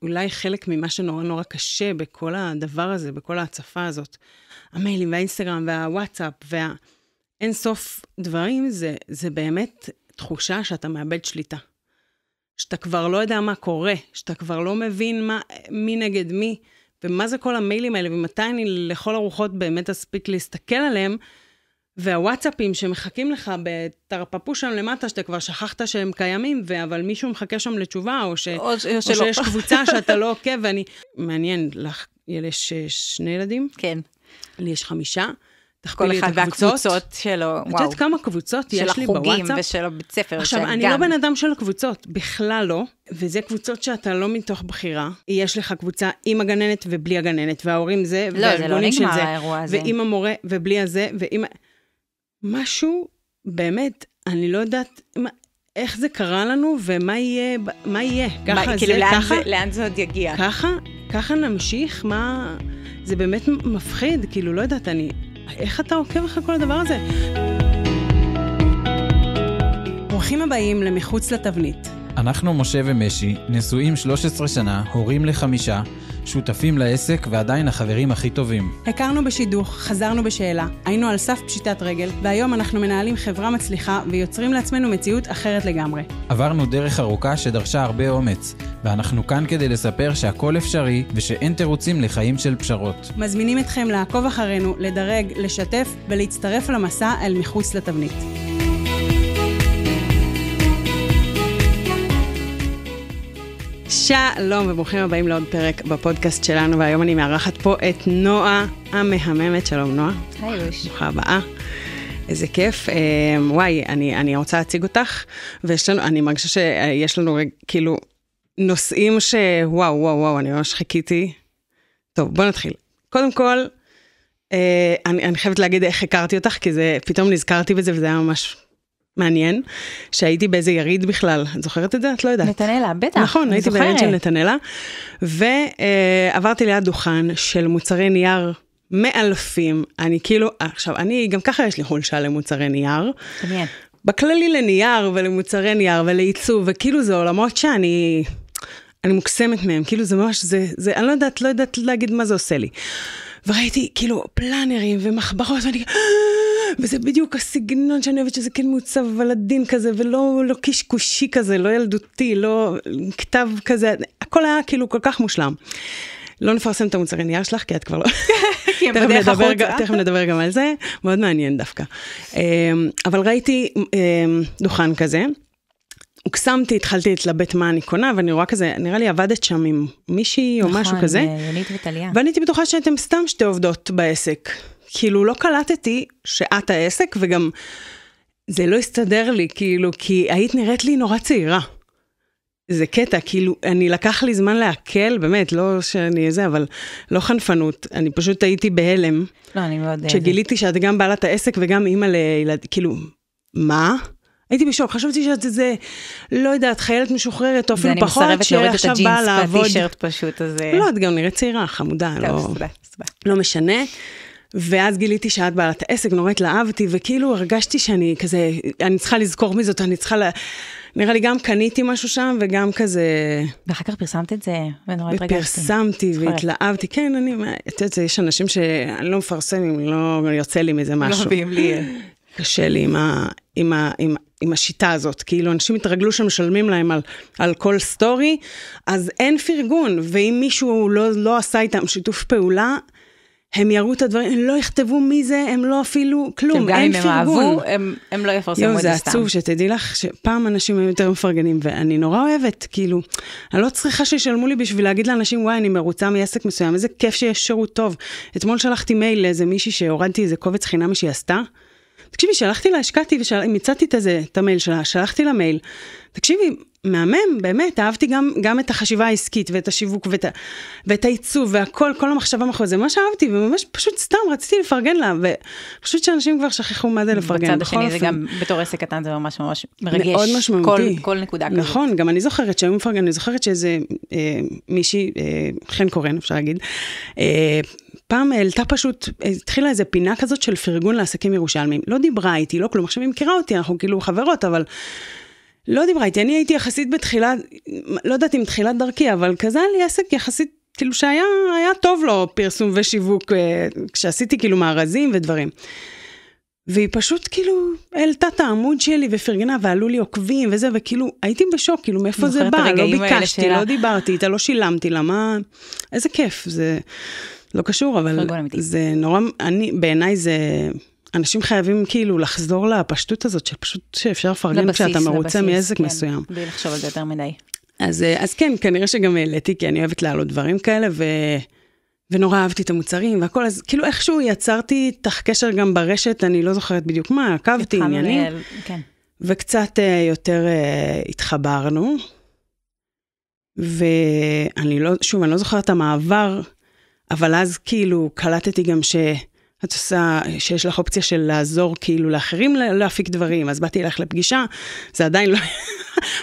אולי חלק ממה שנורא נורא קשה בכל הדבר הזה, בכל ההצפה הזאת, המיילים והאינסטגרם והוואטסאפ והאין סוף דברים, זה באמת תחושה שאתה מאבד שליטה. שאתה כבר לא יודע מה קורה, שאתה כבר לא מבין מי נגד מי, ומה זה כל המיילים האלה, ומתי אני לכל הרוחות באמת אספיק להסתכל עליהם, והוואטסאפים שמחכים לך בתרפפו שם למטה, שאתה כבר שכחת שהם קיימים, אבל מישהו מחכה שם לתשובה, או שיש קבוצה שאתה לא עוקב, ואני... מעניין, לך יש 2 ילדים? כן. לי יש 5. כל אחד והקבוצות שלו, וואו. את יודעת כמה קבוצות יש לי בוואטסאפ? של החוגים ושל בית ספר. עכשיו, אני לא בן אדם של הקבוצות, בכלל לא, וזה קבוצות שאתה לא מתוך בחירה. יש לך קבוצה עם הגננת ובלי הגננת, וההורים זה, לא, זה לא נגמר האירוע הזה. ועם המורה ובלי הזה, ועם... משהו, באמת, אני לא יודעת איך זה קרה לנו, ומה יהיה, ככה כאילו זה, ככה. לאן זה עוד יגיע? ככה נמשיך, זה באמת מפחיד, כאילו, לא יודעת, איך אתה עוקב אחרי כל הדבר הזה? ברוכים הבאים למחוץ לתבנית. אנחנו משה ומשי, נשואים 13 שנה, הורים ל5, שותפים לעסק ועדיין החברים הכי טובים. הכרנו בשידוך, חזרנו בשאלה, היינו על סף פשיטת רגל, והיום אנחנו מנהלים חברה מצליחה ויוצרים לעצמנו מציאות אחרת לגמרי. עברנו דרך ארוכה שדרשה הרבה אומץ, ואנחנו כאן כדי לספר שהכל אפשרי ושאין תירוצים לחיים של פשרות. מזמינים אתכם לעקוב אחרינו, לדרג, לשתף ולהצטרף למסע אל מחוץ לתבנית. שלום וברוכים הבאים לעוד פרק בפודקאסט שלנו, והיום אני מארחת פה את נועה המהממת. שלום נועה. היי יוש. ברוכה הבאה. איזה כיף. וואי, אני רוצה להציג אותך, אני מרגישה שיש לנו כאילו נושאים וואו, אני ממש חיכיתי. טוב, בוא נתחיל. קודם כל, אני חייבת להגיד איך הכרתי אותך, כי זה, פתאום נזכרתי בזה וזה היה ממש... מעניין, שהייתי באיזה יריד בכלל, את זוכרת את זה? את לא יודעת. נתנאלה, בטח. נכון, הייתי ביריד של נתנאלה, ועברתי ליד דוכן של מוצרי נייר מאלפים, אני כאילו, עכשיו, אני גם ככה יש לי חולשה למוצרי נייר, תמיין. בכללי לנייר ולמוצרי נייר ולעיצוב, וכאילו זה עולמות שאני מוקסמת מהם, כאילו זה ממש, אני לא יודעת להגיד מה זה עושה לי. וראיתי כאילו פלנרים ומחברות, וזה בדיוק הסגנון שאני אוהבת שזה כן מעוצב ולדין כזה, ולא קשקושי כזה, לא ילדותי, לא כתב כזה, הכל היה כאילו כל כך מושלם. לא נפרסם את המוצרי נייר שלך, כי את כבר לא... תכף נדבר גם על זה, מאוד מעניין דווקא. אבל ראיתי דוכן כזה, הוקסמתי, התחלתי להתלבט מה אני קונה, ואני רואה כזה, נראה לי עבדת שם עם מישהי או משהו כזה. נכון, יונית וטליה. ואני הייתי בטוחה שאתם סתם 2 עובדות בעסק. כאילו לא קלטתי שאת העסק, וגם זה לא הסתדר לי, כאילו, כי היית נראית לי נורא צעירה. זה קטע, כאילו, אני לקח לי זמן להקל, באמת, לא שאני איזה, אבל לא חנפנות, אני פשוט הייתי בהלם. לא, אני מאוד... שגיליתי שאת גם בעלת העסק וגם אימא לילד, כאילו, מה? הייתי בשוק, חשבתי שאת זה, לא יודעת, חיילת משוחררת, או אפילו פחות, שעכשיו באה לעבוד. אני מסרבת להוריד את הג'ינס והטישרט פשוט, אז... לא, את גם נראית צעירה, חמודה, לא משנה. ואז גיליתי שאת בעלת העסק, נורא התלהבתי, וכאילו הרגשתי שאני כזה, אני צריכה לזכור מזאת, אני צריכה נראה לי גם קניתי משהו שם, וגם כזה... ואחר כך פרסמת את זה, ונורא התרגשתי. ופרסמתי והתלהבתי, כן, את יודעת, יש אנשים שאני לא מפרסם, אם לא יוצא לי מזה משהו. לא מביאים לי. קשה לי עם השיטה הזאת, כאילו אנשים התרגלו שמשלמים להם על כל סטורי, אז אין פרגון, ואם מישהו לא עשה איתם שיתוף פעולה, הם יראו את הדברים, הם לא יכתבו מי זה, הם לא אפילו כלום, אין פרגון. גם אם הם אהבו, הם לא יפרסמו את זה סתם. זה עצוב שתדעי לך שפעם אנשים היו יותר מפרגנים, ואני נורא אוהבת, כאילו, אני לא צריכה שישלמו לי בשביל להגיד לאנשים, וואי, אני מרוצה מעסק מסוים, איזה כיף שיש שירות טוב. אתמול שלחתי מייל לאיזה מישהי שהורדתי איזה קובץ חינמי שהיא עשתה, תקשיבי, שלחתי לה, השקעתי ומצאתי את המייל שלה, שלחתי לה מייל, תקשיבי, מהמם, באמת, אהבתי גם את החשיבה העסקית ואת השיווק ואת העיצוב והכל, כל המחשבה מאחורי זה, ממש אהבתי, וממש פשוט סתם רציתי לפרגן לה, ופשוט שאנשים כבר שכחו מה זה לפרגן. בצד השני זה גם, בתור עסק קטן זה ממש ממש מרגש. מאוד משמעותי. כל נקודה כזאת. נכון, גם אני זוכרת שהיו מפרגן, אני זוכרת שאיזה מישהי, חן קורן, אפשר להגיד, פעם העלתה פשוט, התחילה איזה פינה כזאת של פרגון לעסקים ירושלמים, לא דיברה איתי, לא כלום, עכשיו היא מכירה אותי, אנחנו כאילו חברות, אבל לא דיברה איתי, אני הייתי יחסית בתחילת, לא יודעת אם תחילת דרכי, אבל כזה היה לי עסק יחסית, כאילו שהיה טוב לו פרסום ושיווק, כשעשיתי כאילו מארזים ודברים. והיא פשוט כאילו העלתה את העמוד שלי ופרגנה, ועלו לי עוקבים וזה, וכאילו הייתי בשוק, כאילו מאיפה זה בא, לא ביקשתי, לא דיברתי איתה, לא שילמתי לה, מה, איזה כיף, זה לא קשור, אבל זה נורא, בעיניי זה, אנשים חייבים כאילו לחזור לפשטות הזאת, שפשוט שאפשר לפרגן כשאתה מרוצה מעסק מסוים. בלי לחשוב על זה יותר מדי. אז כן, כנראה שגם העליתי, כי אני אוהבת לעלות דברים כאלה, ונורא אהבתי את המוצרים והכל, אז כאילו איכשהו יצרתי תח קשר גם ברשת, אני לא זוכרת בדיוק מה, עקבתי עניינים, כן. וקצת יותר התחברנו, ואני לא, שוב, אני לא זוכרת את המעבר, אבל אז כאילו קלטתי גם את עושה, שיש לך אופציה של לעזור כאילו לאחרים להפיק דברים, אז באתי לך לפגישה, זה עדיין לא,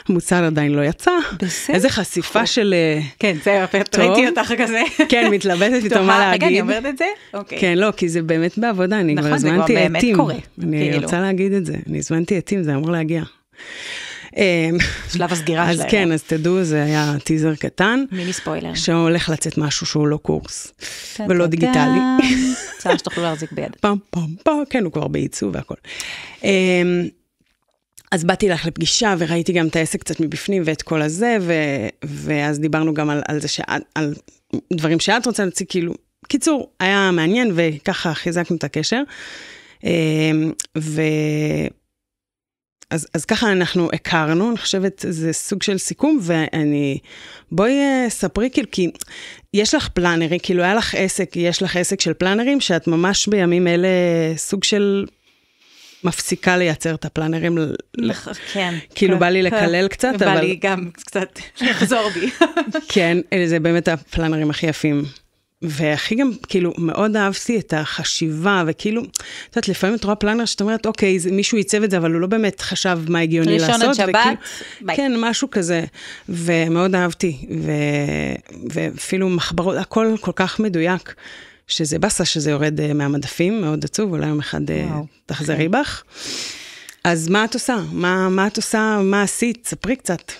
המוצר עדיין לא יצא. בסדר. איזה חשיפה של... כן, זה ראיתי אותך כזה. כן, מתלבטת איתו מה להגיד. רגע, אני אומרת את זה? אוקיי. כן, לא, כי זה באמת בעבודה, אני כבר הזמנתי עתים. אני רוצה להגיד את זה, אני הזמנתי עתים, זה אמור להגיע. שלב הסגירה שלהם. אז כן, אז תדעו, זה היה טיזר קטן. מיני ספוילר. שהולך לצאת משהו שהוא לא קורס, ולא דיגיטלי. צער שתוכלו להחזיק ביד. פעם, כן, הוא כבר בעיצוב והכל. אז באתי לך לפגישה, וראיתי גם את העסק קצת מבפנים, ואת כל הזה, ואז דיברנו גם על זה על דברים שאת רוצה להציג, כאילו, קיצור, היה מעניין, וככה חיזקנו את הקשר. אז ככה אנחנו הכרנו, אני חושבת, זה סוג של סיכום, בואי ספרי, כאילו, כי יש לך פלנרי, כאילו היה לך עסק, יש לך עסק של פלנרים, שאת ממש בימים אלה סוג של מפסיקה לייצר את הפלנרים, כן. כאילו בא לי לקלל קצת, אבל... בא לי גם קצת לחזור בי. כן, זה באמת הפלנרים הכי יפים. והכי גם, כאילו, מאוד אהבתי את החשיבה, וכאילו, את יודעת, לפעמים את רואה פלנר שאת אומרת, אוקיי, מישהו ייצב את זה, אבל הוא לא באמת חשב מה הגיוני לעשות. ראשון עד שבת, ביי. כן, משהו כזה, ומאוד אהבתי, ואפילו מחברות, הכל כל כך מדויק, שזה בסה, שזה יורד מהמדפים, מאוד עצוב, אולי יום אחד תחזרי בך. אז מה את עושה? מה את עושה? מה עשית? ספרי קצת.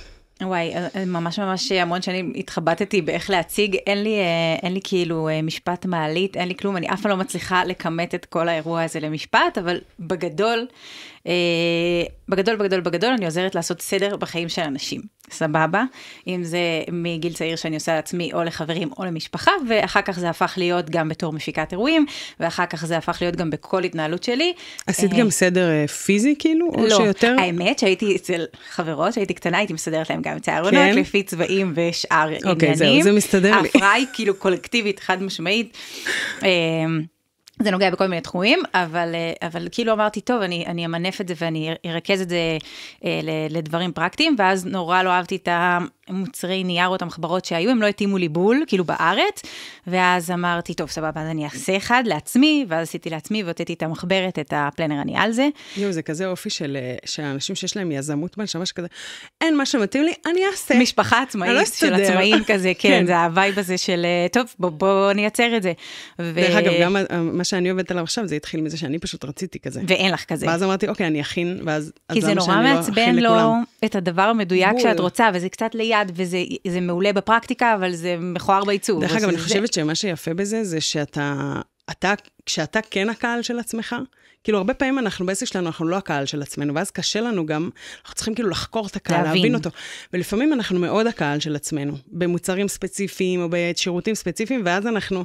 וואי, ממש המון שנים התחבטתי באיך להציג, אין לי כאילו משפט מעלית, אין לי כלום, אני אף פעם לא מצליחה לכמת את כל האירוע הזה למשפט, אבל בגדול, אני עוזרת לעשות סדר בחיים של אנשים, סבבה? אם זה מגיל צעיר שאני עושה לעצמי או לחברים או למשפחה, ואחר כך זה הפך להיות גם בתור מפיקת אירועים, ואחר כך זה הפך להיות גם בכל התנהלות שלי. עשית גם סדר פיזי כאילו? לא, האמת שהייתי אצל חברות, שהייתי קטנה, הייתי מסדרת להם גם צהרונות, לפי צבעים ושאר עניינים. אוקיי, זהו, זה מסתדר לי. ההפרעה היא כאילו קולקטיבית, חד משמעית. זה נוגע בכל מיני תחומים, אבל כאילו אמרתי, טוב, אני אמנף את זה ואני ארכז את זה לדברים פרקטיים, ואז נורא לא אהבתי את המוצרי נייר או את המחברות שהיו, הם לא התאימו לי בול, כאילו בארץ, ואז אמרתי, טוב, סבבה, אז אני אעשה אחד לעצמי, ואז עשיתי לעצמי, והוצאתי את המחברת, את הפלנר, אני על זה. יו, זה כזה אופי של אנשים שיש להם יזמות בנשמה שכזה, אין מה שמתאים לי, אני אעשה. משפחה עצמאית של עצמאים כזה, כן, זה הווייב הזה של, טוב, בוא נייצר את זה. דרך אגב, גם מה שאני עובדת עליו עכשיו, זה התחיל מזה שאני פשוט רציתי כזה. ואין לך כזה. ואז אמרתי, אוקיי, אני אכין, ואז... כי זה נורא מעצבן לו את הדבר המדויק שאת רוצה, וזה קצת ליד, וזה מעולה בפרקטיקה, אבל זה מכוער בעיצוב. דרך אגב, אני חושבת שמה שיפה בזה, זה כשאתה כן הקהל של עצמך, כאילו הרבה פעמים אנחנו בעסק שלנו, אנחנו לא הקהל של עצמנו, ואז קשה לנו גם, אנחנו צריכים כאילו לחקור את הקהל, להבין אותו. ולפעמים אנחנו מאוד הקהל של עצמנו, במוצרים ספציפיים או בשירותים ספציפיים, ואז אנחנו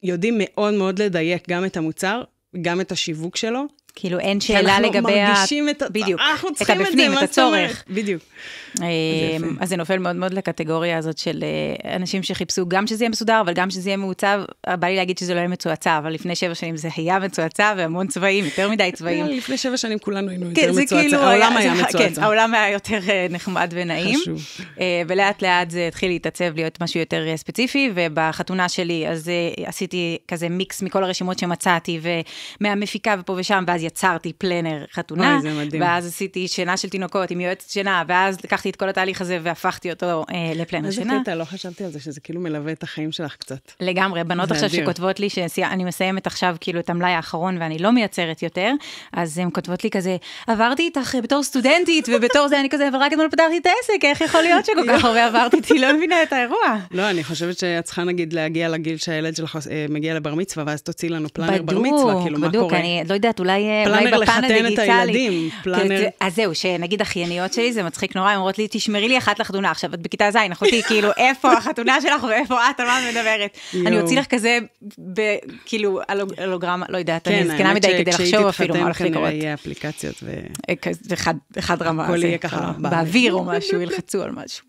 יודעים מאוד מאוד לדייק גם את המוצר, גם את השיווק שלו. כאילו אין שאלה לגבי... אנחנו מרגישים את הבפנים, את הצורך. בדיוק. אז זה נופל מאוד מאוד לקטגוריה הזאת של אנשים שחיפשו גם שזה יהיה מסודר, אבל גם שזה יהיה מעוצב, בא לי להגיד שזה לא יהיה מצועצע, אבל לפני 7 שנים זה היה מצועצע, והמון צבעים, יותר מדי צבעים. לפני 7 שנים כולנו היינו יותר מצועצע, העולם היה מצועצע. כן, העולם היה יותר נחמד ונעים. ולאט לאט זה התחיל להתעצב להיות משהו יותר ספציפי, ובחתונה שלי, אז עשיתי כזה מיקס מכל הרשימות שמצאתי, ומהמפיקה ופה ושם, ואז יצרתי פלנר חתונה, אוי, זה מדהים. ואז עשיתי שינה של תינוקות עם יועצת שינה, ואז לקחתי את כל התהליך הזה והפכתי אותו לפלנר שינה. איזה קטע, לא חשבתי על זה, שזה כאילו מלווה את החיים שלך קצת. לגמרי, בנות עכשיו שכותבות לי, שאני מסיימת עכשיו כאילו את המלאי האחרון, ואני לא מייצרת יותר, אז הן כותבות לי כזה, עברתי איתך בתור סטודנטית, ובתור זה אני כזה, אבל רק אתמול פתחתי את העסק, איך יכול להיות שכל כך הרבה עברתי איתי, לא מבינה את האירוע. לא, אני חושבת שאת צריכה נגיד להגיע לגיל שהילד שלך מגיע לבר מצווה, ואז תוציא לנו פלנר בר מצווה, כאילו מה קורה? אני לא יודעת, אולי פלנר בפן הדיגיטלי. פלנר... אז זהו, שנגיד אחייניות שלי, זה מצחיק נורא, הן אומרות לי, תשמרי לי אחת לחתונה, עכשיו את בכיתה זין, אחותי, כאילו, איפה החתונה שלך ואיפה את, על מה מדברת? אני אוציא לך כזה, כאילו, הולוגרמה, לא יודעת, אני זקנה מדי כדי לחשוב אפילו מה הולך לקרות. כנראה יהיה אפליקציות אחד רמה, הכל יהיה ככה באוויר או משהו, ילחצו על משהו.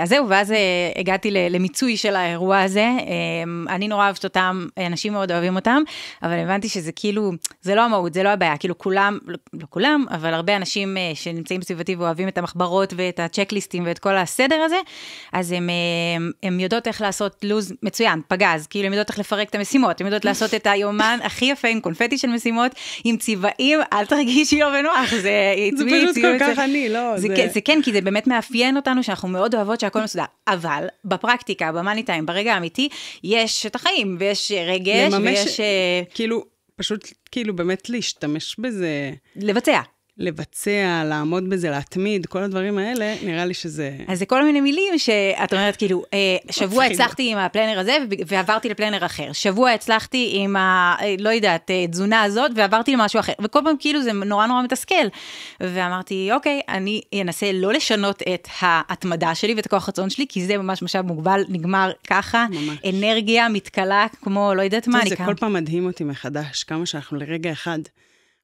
אז זהו, ואז הגעתי למיצוי של האירוע הזה, אני נורא אוהבת אותם, אנשים מאוד אוהבים אותם, אבל הבנתי שזה כאילו, זה לא המהות, זה לא הבעיה, כאילו כולם, לא כולם, אבל הרבה אנשים שנמצאים בסביבתי ואוהבים את המחברות ואת הצ'קליסטים ואת כל הסדר הזה, אז הם יודעות איך לעשות לוז מצוין, פגז, כאילו הם יודעות איך לפרק את המשימות, הם יודעות לעשות את היומן הכי יפה עם קונפטי של משימות, עם צבעים, אל תרגישי לא בנוח, זה פשוט כל כך אני, לא, זה כן, כי זה באמת מאפיין אותנו שאנחנו מאוד אוהבות שהכל מסודר, אבל בפרקטיקה, במאני טיים, ברגע האמיתי, יש את החיים, ויש רגש, ויש... כאילו, פשוט, כאילו, באמת להשתמש בזה... לבצע, לעמוד בזה, להתמיד, כל הדברים האלה, נראה לי שזה... אז זה כל מיני מילים שאת אומרת, כאילו, שבוע הצלחתי עם הפלנר הזה, ועברתי לפלנר אחר. שבוע הצלחתי עם לא יודעת, תזונה הזאת, ועברתי למשהו אחר. וכל פעם, כאילו, זה נורא נורא מתסכל. ואמרתי, אוקיי, אני אנסה לא לשנות את ההתמדה שלי, ואת הכוח רצון שלי, כי זה ממש משאב מוגבל, נגמר ככה, אנרגיה מתקלה, כמו לא יודעת מה. זה כל פעם מדהים אותי מחדש, כמה שאנחנו לרגע אחד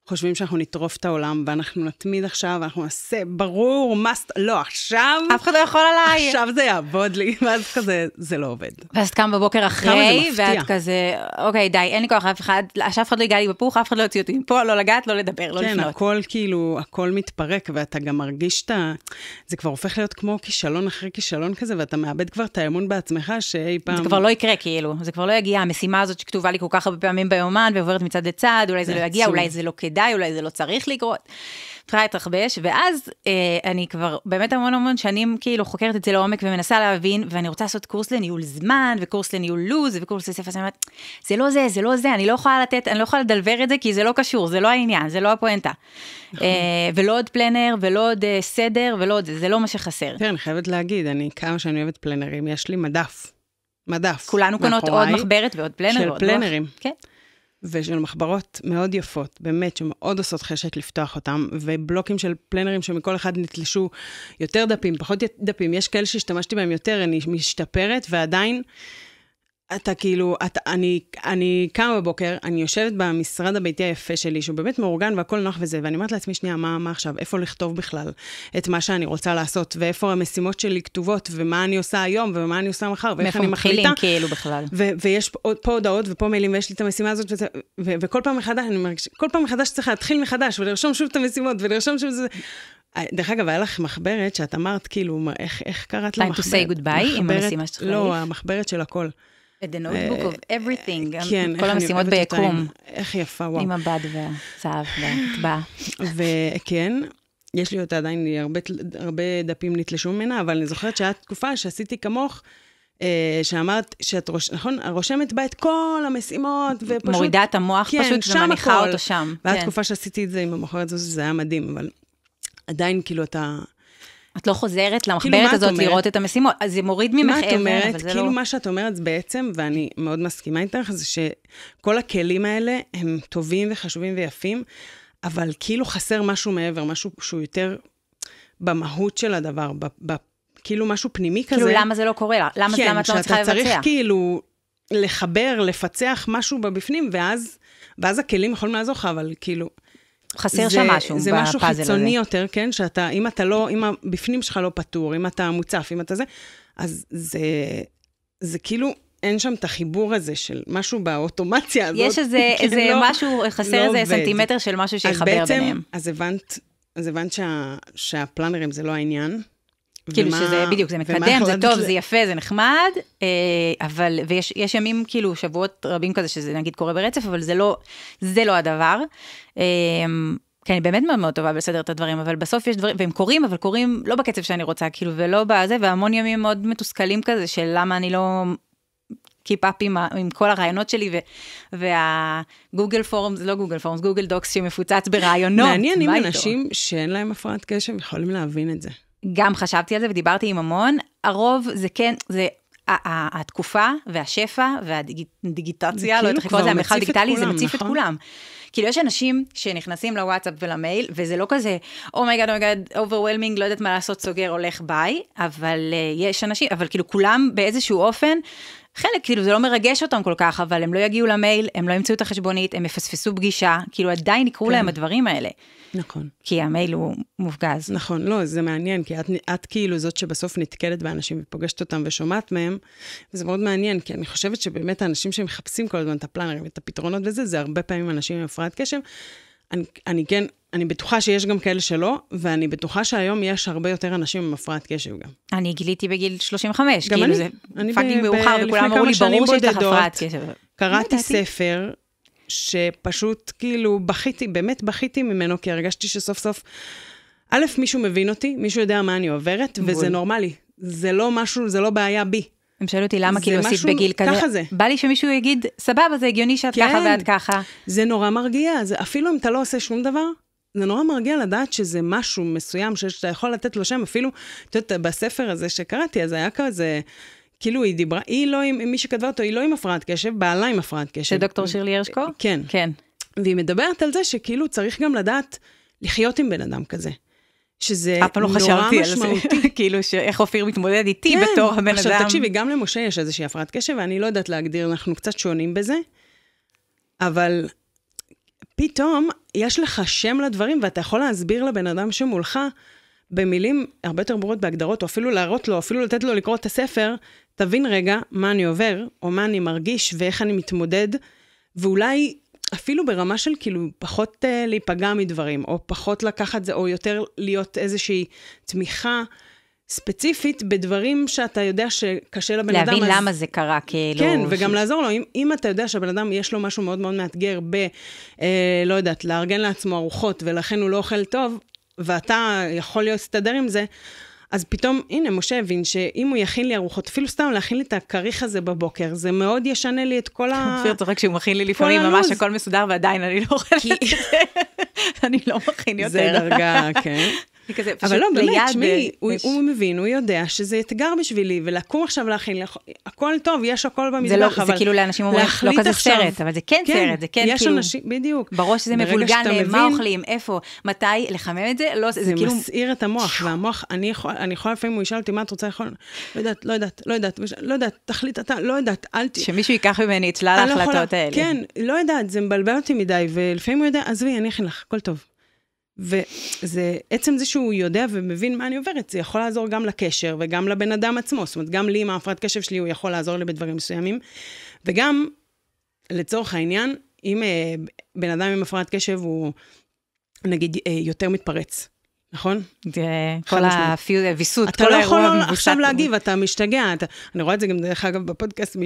חושבים שאנחנו נטרוף את העולם, ואנחנו נתמיד עכשיו, ואנחנו נעשה ברור, לא, עכשיו... אף אחד לא יכול עליי. עכשיו זה יעבוד לי, ואז כזה, זה לא עובד. ואז קם בבוקר אחרי, ואת כזה, אוקיי, די, אין לי כוח אף אחד, שאף אחד לא יגע לי בפוך, אף אחד לא יוציא אותי מפה, לא לגעת, לא לדבר, לא לפנות. כן, הכל כאילו, הכל מתפרק, ואתה גם מרגיש זה כבר הופך להיות כמו כישלון אחרי כישלון כזה, ואתה מאבד כבר את האמון בעצמך, שאי פעם... זה כבר לא יקרה, כאילו, זה כבר לא יגיע, המשימה הזאת שכתובה לי כל כך הרבה פעמים ביומן, ועוברת מצד לצד, אולי זה לא יגיע, אולי זה לא כדאי, אולי זה לא צריך לקרות. תראה את רחבש, ואז אני כבר באמת המון שנים כאילו חוקרת את זה לעומק ומנסה להבין, ואני רוצה לעשות קורס לניהול זמן, וקורס לניהול לוז, וקורס לספר, אני אומרת, זה לא זה, אני לא יכולה לתת, אני לא יכולה לדלבר את זה, כי זה לא קשור, זה לא העניין, זה לא הפואנטה. ולא עוד פלנר, ולא עוד סדר, ולא עוד, זה לא מה שחסר. כן, אני חייבת להגיד, כמה שאני אוהבת פלנרים, יש לי מדף. כולנו קונות עוד מחברת ועוד פלנר. של פלנרים. כן. ושל מחברות מאוד יפות, באמת, שמאוד עושות חשק לפתוח אותם, ובלוקים של פלנרים שמכל אחד נתלשו יותר דפים, פחות דפים, יש כאלה שהשתמשתי בהם יותר, אני משתפרת, ועדיין, אתה כאילו, אני קמה בבוקר, אני יושבת במשרד הביתי היפה שלי, שהוא באמת מאורגן והכל נוח וזה, ואני אומרת לעצמי, שנייה, מה עכשיו? איפה לכתוב בכלל את מה שאני רוצה לעשות, ואיפה המשימות שלי כתובות, ומה אני עושה היום, ומה אני עושה מחר, ואיך אני מחליטה. כאילו בכלל. ויש פה הודעות ופה מיילים, ויש לי את המשימה הזאת, וכל פעם מחדש, אני מרגיש, כל פעם מחדש צריך להתחיל מחדש, ולרשום שוב את המשימות, ולרשום שוב זה... דרך אגב, היה לך מחברת, שאת אמרת, כאילו, איך קראת לה מחברת? Time to say goodbye, עם המשימה שצריך להעיף. לא, המחברת של הכל. The notebook of everything, כן, כל המשימות ביקום. איך יפה, וואו. עם הבד והצהב והטבע. וכן, יש לי אותה עדיין, הרבה דפים נתלשו ממנה, אבל אני זוכרת שהיה תקופה שעשיתי כמוך, שאמרת, שאת רושמת בה את כל המשימות, ופשוט... מורידה את המוח פשוט ומניחה אותו שם. והיה תקופה שעשיתי את זה עם המחברת הזאת, זה היה מדהים, אבל עדיין כאילו אתה... את לא חוזרת למחברת הזאת לראות את המשימות, אז זה מוריד ממך אבל זה לא... כאילו מה שאת אומרת בעצם, ואני מאוד מסכימה איתך, זה שכל הכלים האלה הם טובים וחשובים ויפים, אבל כאילו חסר משהו מעבר, משהו שהוא יותר במהות של הדבר, כאילו משהו פנימי כזה. כאילו למה זה לא קורה לה? למה את לא מצליחה לבצע? שאתה צריך כאילו לחבר, לפצח משהו בבפנים, ואז הכלים יכולים לעזור לך, אבל כאילו... חסר שם משהו בפאזל הזה. זה משהו חיצוני יותר, כן? שאתה, אם הבפנים שלך לא פתור, אם אתה מוצף, אם אתה זה, אז זה כאילו, אין שם את החיבור הזה של משהו באוטומציה הזאת. יש איזה משהו, חסר איזה סנטימטר של משהו שיחבר ביניהם. אז הבנת שהפלנרים זה לא העניין, כאילו שזה בדיוק, זה מקדם, זה טוב, זה יפה, זה נחמד, אבל, ויש ימים כאילו שבועות רבים כזה, שזה נגיד קורה ברצף, אבל זה לא הדבר. כי אני באמת מאוד מאוד טובה בסדר את הדברים, אבל בסוף יש דברים, והם קורים, אבל קורים לא בקצב שאני רוצה, כאילו, ולא בזה, והמון ימים מאוד מתוסכלים כזה, של למה אני לא קיפ-אפ עם כל הרעיונות שלי, והגוגל פורומס, לא גוגל פורומס, גוגל דוקס שמפוצץ ברעיונות. מעניין אם אנשים שאין להם הפרעת קשב יכולים להבין את זה. גם חשבתי על זה ודיברתי עם המון, הרוב זה כן, זה התקופה והשפע והדיגיטציה, לא יודעת איך לקרוא לזה, המרחב דיגיטלי, זה מציף את כולם. כאילו יש אנשים שנכנסים לוואטסאפ ולמייל, וזה לא כזה, אומייגד, overwhelming, לא יודעת מה לעשות, סוגר, הולך ביי, אבל יש אנשים, אבל כאילו כולם באיזשהו אופן, חלק, כאילו זה לא מרגש אותם כל כך, אבל הם לא יגיעו למייל, הם לא ימצאו את החשבונית, הם מפספסו פגישה, כאילו עדיין יקרו להם הדברים האלה. נכון. כי המייל הוא מופגז. נכון, לא, זה מעניין, כי את כאילו זאת שבסוף נתקלת באנשים ופוגשת אותם ושומעת מהם, וזה מאוד מעניין, כי אני חושבת שבאמת האנשים שמחפשים כל הזמן את הפלנרים, את הפתרונות וזה, זה הרבה פעמים אנשים עם הפרעת קשב. אני בטוחה שיש גם כאלה שלא, ואני בטוחה שהיום יש הרבה יותר אנשים עם הפרעת קשב גם. אני גיליתי בגיל 35, גם כאילו זה פאקינג מאוחר, וכולם אמרו לי, ברור שיש לך הפרעת קשב. קראתי ספר שפשוט כאילו באמת בכיתי ממנו, כי הרגשתי שסוף סוף, א', מישהו מבין אותי, מישהו יודע מה אני עוברת, וזה נורמלי. זה לא משהו, זה לא בעיה בי. הם שאלו אותי למה כאילו עשית בגיל כזה. ככה זה. בא לי שמישהו יגיד, סבבה, זה הגיוני שאת ככה ואת ככה. זה נורא מרגיע, אפילו אם אתה לא עושה שום דבר, זה נורא מרגיע לדעת שזה משהו מסוים שאתה יכול לתת לו שם, אפילו, את יודעת, בספר הזה שקראתי, אז היה כזה, כאילו היא דיברה, היא לא עם, מי שכתבה אותו, היא לא עם הפרעת קשב, בעלה עם הפרעת קשב. זה דוקטור שירלי הרשקו? כן. כן. והיא מדברת על זה שכאילו צריך גם לדעת לחיות עם בן אדם כזה. שזה נורא משמעותי. כאילו איך אופיר מתמודד איתי בתור הבן אדם. עכשיו תקשיבי, גם למשה יש איזושהי הפרעת קשב, ואני לא יודעת להגדיר, אנחנו קצת שונים בזה, אבל פתאום יש לך שם לדברים, ואתה יכול להסביר לבן אדם שמולך, במילים הרבה יותר ברורות בהגדרות, או אפילו להראות לו, אפילו לתת לו לקרוא את הספר, תבין רגע מה אני עובר, או מה אני מרגיש, ואיך אני מתמודד, ואולי אפילו ברמה של כאילו פחות להיפגע מדברים, או פחות לקחת זה, או יותר להיות איזושהי תמיכה ספציפית בדברים שאתה יודע שקשה לבן אדם. להבין למה זה קרה, כאילו. כן, וגם לעזור לו. אם אתה יודע שהבן אדם יש לו משהו מאוד מאוד מאתגר לא יודעת, לארגן לעצמו ארוחות, ולכן הוא לא אוכל טוב, ואתה יכול להסתדר עם זה, אז פתאום, הנה, משה הבין שאם הוא יכין לי ארוחות, אפילו סתם להכין לי את הכריך הזה בבוקר, זה מאוד ישנה לי את כל אופיר צוחק שהוא מכין לי לפעמים ממש הכל מסודר, ועדיין אני לא אוכלת את זה. אני לא מכין יותר. זה דרגה, כן. אבל לא, באמת, שמי, הוא מבין, הוא יודע שזה אתגר בשבילי, ולקום עכשיו להכין, הכל טוב, יש הכל במזבח, זה כאילו לאנשים אומרים, לא כזה סרט, אבל זה כן סרט, זה כן כאילו, יש אנשים, בדיוק. בראש זה מבולגן, מה אוכלים, איפה, מתי, לחמם את זה, זה מסעיר את המוח, והמוח, אני יכולה לפעמים, הוא ישאל אותי, מה את רוצה לאכול? לא יודעת, תחליט אתה, לא יודעת, שמישהו ייקח ממני את שלל ההחלטות האלה. כן, לא יודעת, זה מבלבל אותי מדי, ולפעמים הוא יודע, עזבי, אני אכין לך, הכל טוב. וזה, עצם זה שהוא יודע ומבין מה אני עוברת, זה יכול לעזור גם לקשר וגם לבן אדם עצמו, זאת אומרת, גם לי עם ההפרעת קשב שלי, הוא יכול לעזור לי בדברים מסוימים, וגם, לצורך העניין, אם בן אדם עם הפרעת קשב הוא, נגיד, יותר מתפרץ, נכון? כל הוויסות, אתה לא יכול עכשיו להגיב, אתה משתגע, אני רואה את זה גם דרך אגב בפודקאסט,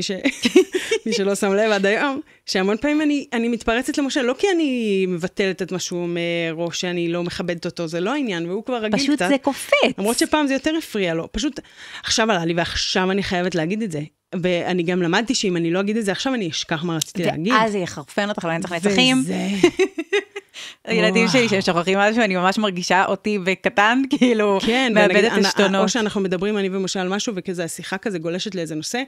מי שלא שם לב עד היום, שהמון פעמים אני מתפרצת למשה, לא כי אני מבטלת את מה שהוא אומר, או שאני לא מכבדת אותו, זה לא העניין, והוא כבר רגיל קצת. פשוט זה קופץ. למרות שפעם זה יותר הפריע לו, פשוט עכשיו עלה לי, ועכשיו אני חייבת להגיד את זה. ואני גם למדתי שאם אני לא אגיד את זה, עכשיו אני אשכח מה רציתי להגיד. ואז זה יחרפן אותך, לא נצטרך לצחים. הילדים שלי שהם שוכחים משהו, אני ממש מרגישה אותי בקטן, כאילו, מאבדת השתונות. או שאנחנו מדברים, אני ומשה על משהו, וכזה השיחה כזה גולשת לאיזה נושא,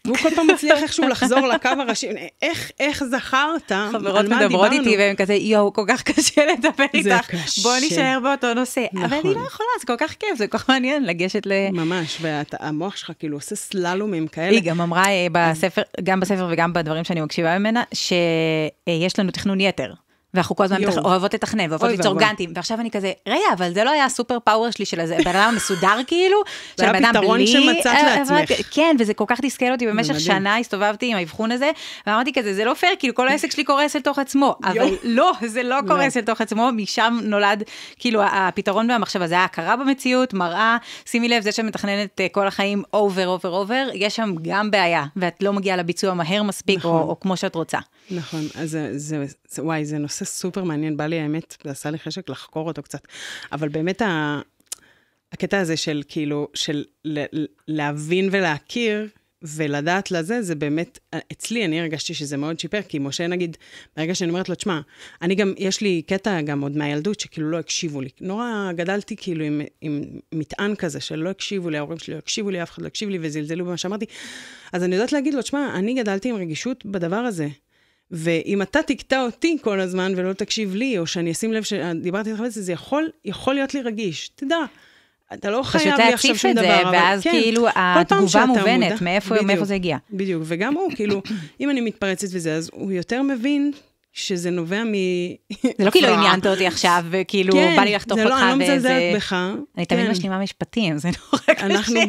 והוא כל פעם מצליח איכשהו לחזור לקו הראשי, איך זכרת? חברות מדברות איתי, והם כזה, יואו, כל כך קשה לדבר איתך, בוא נשאר באותו נושא. אבל אני לא יכולה, זה כל כך כיף, זה כל כך מעניין לגשת ל... ממש, והמוח שלך כאילו עושה סללומים כאלה. היא גם אמרה גם בספר וגם בדברים שאני מקשיבה ממנה, שיש לנו תכנון יתר. ואנחנו כל הזמן אוהבות לתכנן, ואוהבות ליצור גאנטים, ועכשיו אני כזה, רגע, אבל זה לא היה הסופר פאוור שלי של איזה בן אדם מסודר כאילו, זה היה פתרון שמצאת לעצמך. כן, וזה כל כך תסכל אותי, במשך שנה הסתובבתי עם האבחון הזה, ואמרתי כזה, זה לא פייר, כאילו כל העסק שלי קורס לתוך עצמו, אבל לא, זה לא קורס לתוך עצמו, משם נולד, כאילו הפתרון והמחשבה, זה היה הכרה במציאות, מראה, שימי לב, זה שמתכננת כל החיים אובר, יש שם גם בעיה, ואת לא מגיעה לביצוע מהר מספיק, או כמו שאת רוצה. נכון, אז וואי, זה נושא סופר מעניין, בא לי האמת, זה עשה לי חשק לחקור אותו קצת, אבל באמת הקטע הזה של כאילו, של להבין ולהכיר, ולדעת לזה, זה באמת, אצלי אני הרגשתי שזה מאוד שיפר, כי משה נגיד, ברגע שאני אומרת לו, תשמע, אני גם, יש לי קטע גם עוד מהילדות, שכאילו לא הקשיבו לי, נורא גדלתי כאילו עם מטען כזה, שלא הקשיבו לי, ההורים שלי לא הקשיבו לי, אף אחד לא הקשיב לי, וזלזלו במה שאמרתי, אז אני יודעת להגיד לו, תשמע, אני גדלתי עם רגישות בדבר הזה, ואם אתה תקטע אותי כל הזמן, ולא תקשיב לי, או שאני אשים לב שדיברתי איתך בזה, זה יכול להיות לי רגיש, תדע. אתה לא חייב לי עכשיו שום דבר, אבל ואז כאילו התגובה מובנת, מאיפה זה הגיע. בדיוק, וגם הוא, כאילו, אם אני מתפרצת וזה, אז הוא יותר מבין שזה נובע זה לא כאילו עניינת אותי עכשיו, וכאילו בא לי לחתוך אותך, זה לא, אני לא מזלזלת בך. אני תמיד משלימה משפטים, זה נורא קשה. אנחנו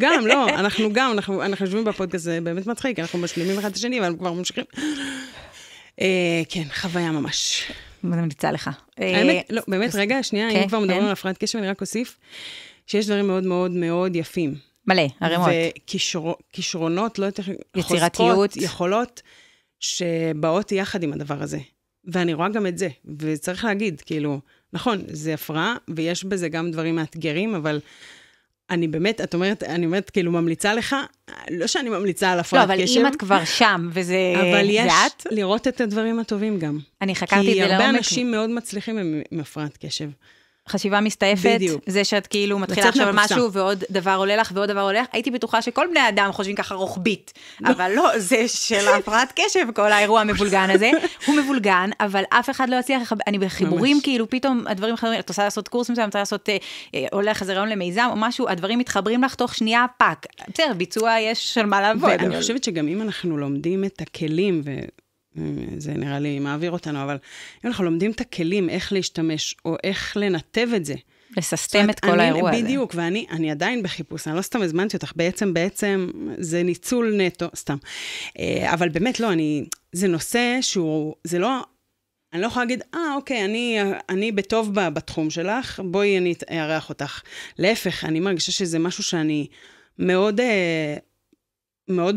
גם, לא, אנחנו יושבים בפודקאסט, זה באמת מצחיק, אנחנו משלימים אחד את השני, אבל כבר ממשיכים. כן, חוויה ממש. אני ממליצה לך. האמת, לא, באמת, רגע, שנייה, אם כבר מדברים על הפרעת קשב, אני רק אוסיף, שיש דברים מאוד מאוד מאוד יפים. מלא, הרמות. וכישרונות, לא יותר יצירתיות. יכולות, שבאות יחד עם הדבר הזה. ואני רואה גם את זה, וצריך להגיד, כאילו, נכון, זה הפרעה, ויש בזה גם דברים מאתגרים, אבל אני באמת, אני אומרת, כאילו, ממליצה לך, לא שאני ממליצה על הפרעת קשב. לא, אבל אם את כבר שם, וזה אבל יש לראות את הדברים הטובים גם. אני חקרתי את זה לעומק. כי הרבה אנשים מאוד מצליחים עם הפרעת קשב. חשיבה מסתעפת, זה שאת כאילו מתחילה עכשיו על משהו, ועוד דבר עולה לך, ועוד דבר עולה לך. הייתי בטוחה שכל בני האדם חושבים ככה רוחבית, אבל לא, זה של הפרעת קשב, כל האירוע המבולגן הזה, הוא מבולגן, אבל אף אחד לא יצליח, אני בחיבורים, כאילו פתאום הדברים מתחברים, את עושה לעשות קורס מסוים, את עושה לעשות, הולך איזה רעיון למיזם, או משהו, הדברים מתחברים לך תוך שנייה פאק. בסדר, ביצוע יש של מה לעבוד. ואני חושבת שגם אם אנחנו לומדים את הכלים, זה נראה לי מעביר אותנו, אבל אם אנחנו לומדים את הכלים, איך להשתמש, או איך לנתב את זה. לססטם את כל האירוע הזה. בדיוק, ואני עדיין בחיפוש, אני לא סתם הזמנתי אותך, בעצם זה ניצול נטו, סתם. אבל באמת לא, זה נושא שהוא, זה לא, אני לא יכולה להגיד, אוקיי, אני בטוב בתחום שלך, בואי אני אערך אותך. להפך, אני מרגישה שזה משהו שאני מאוד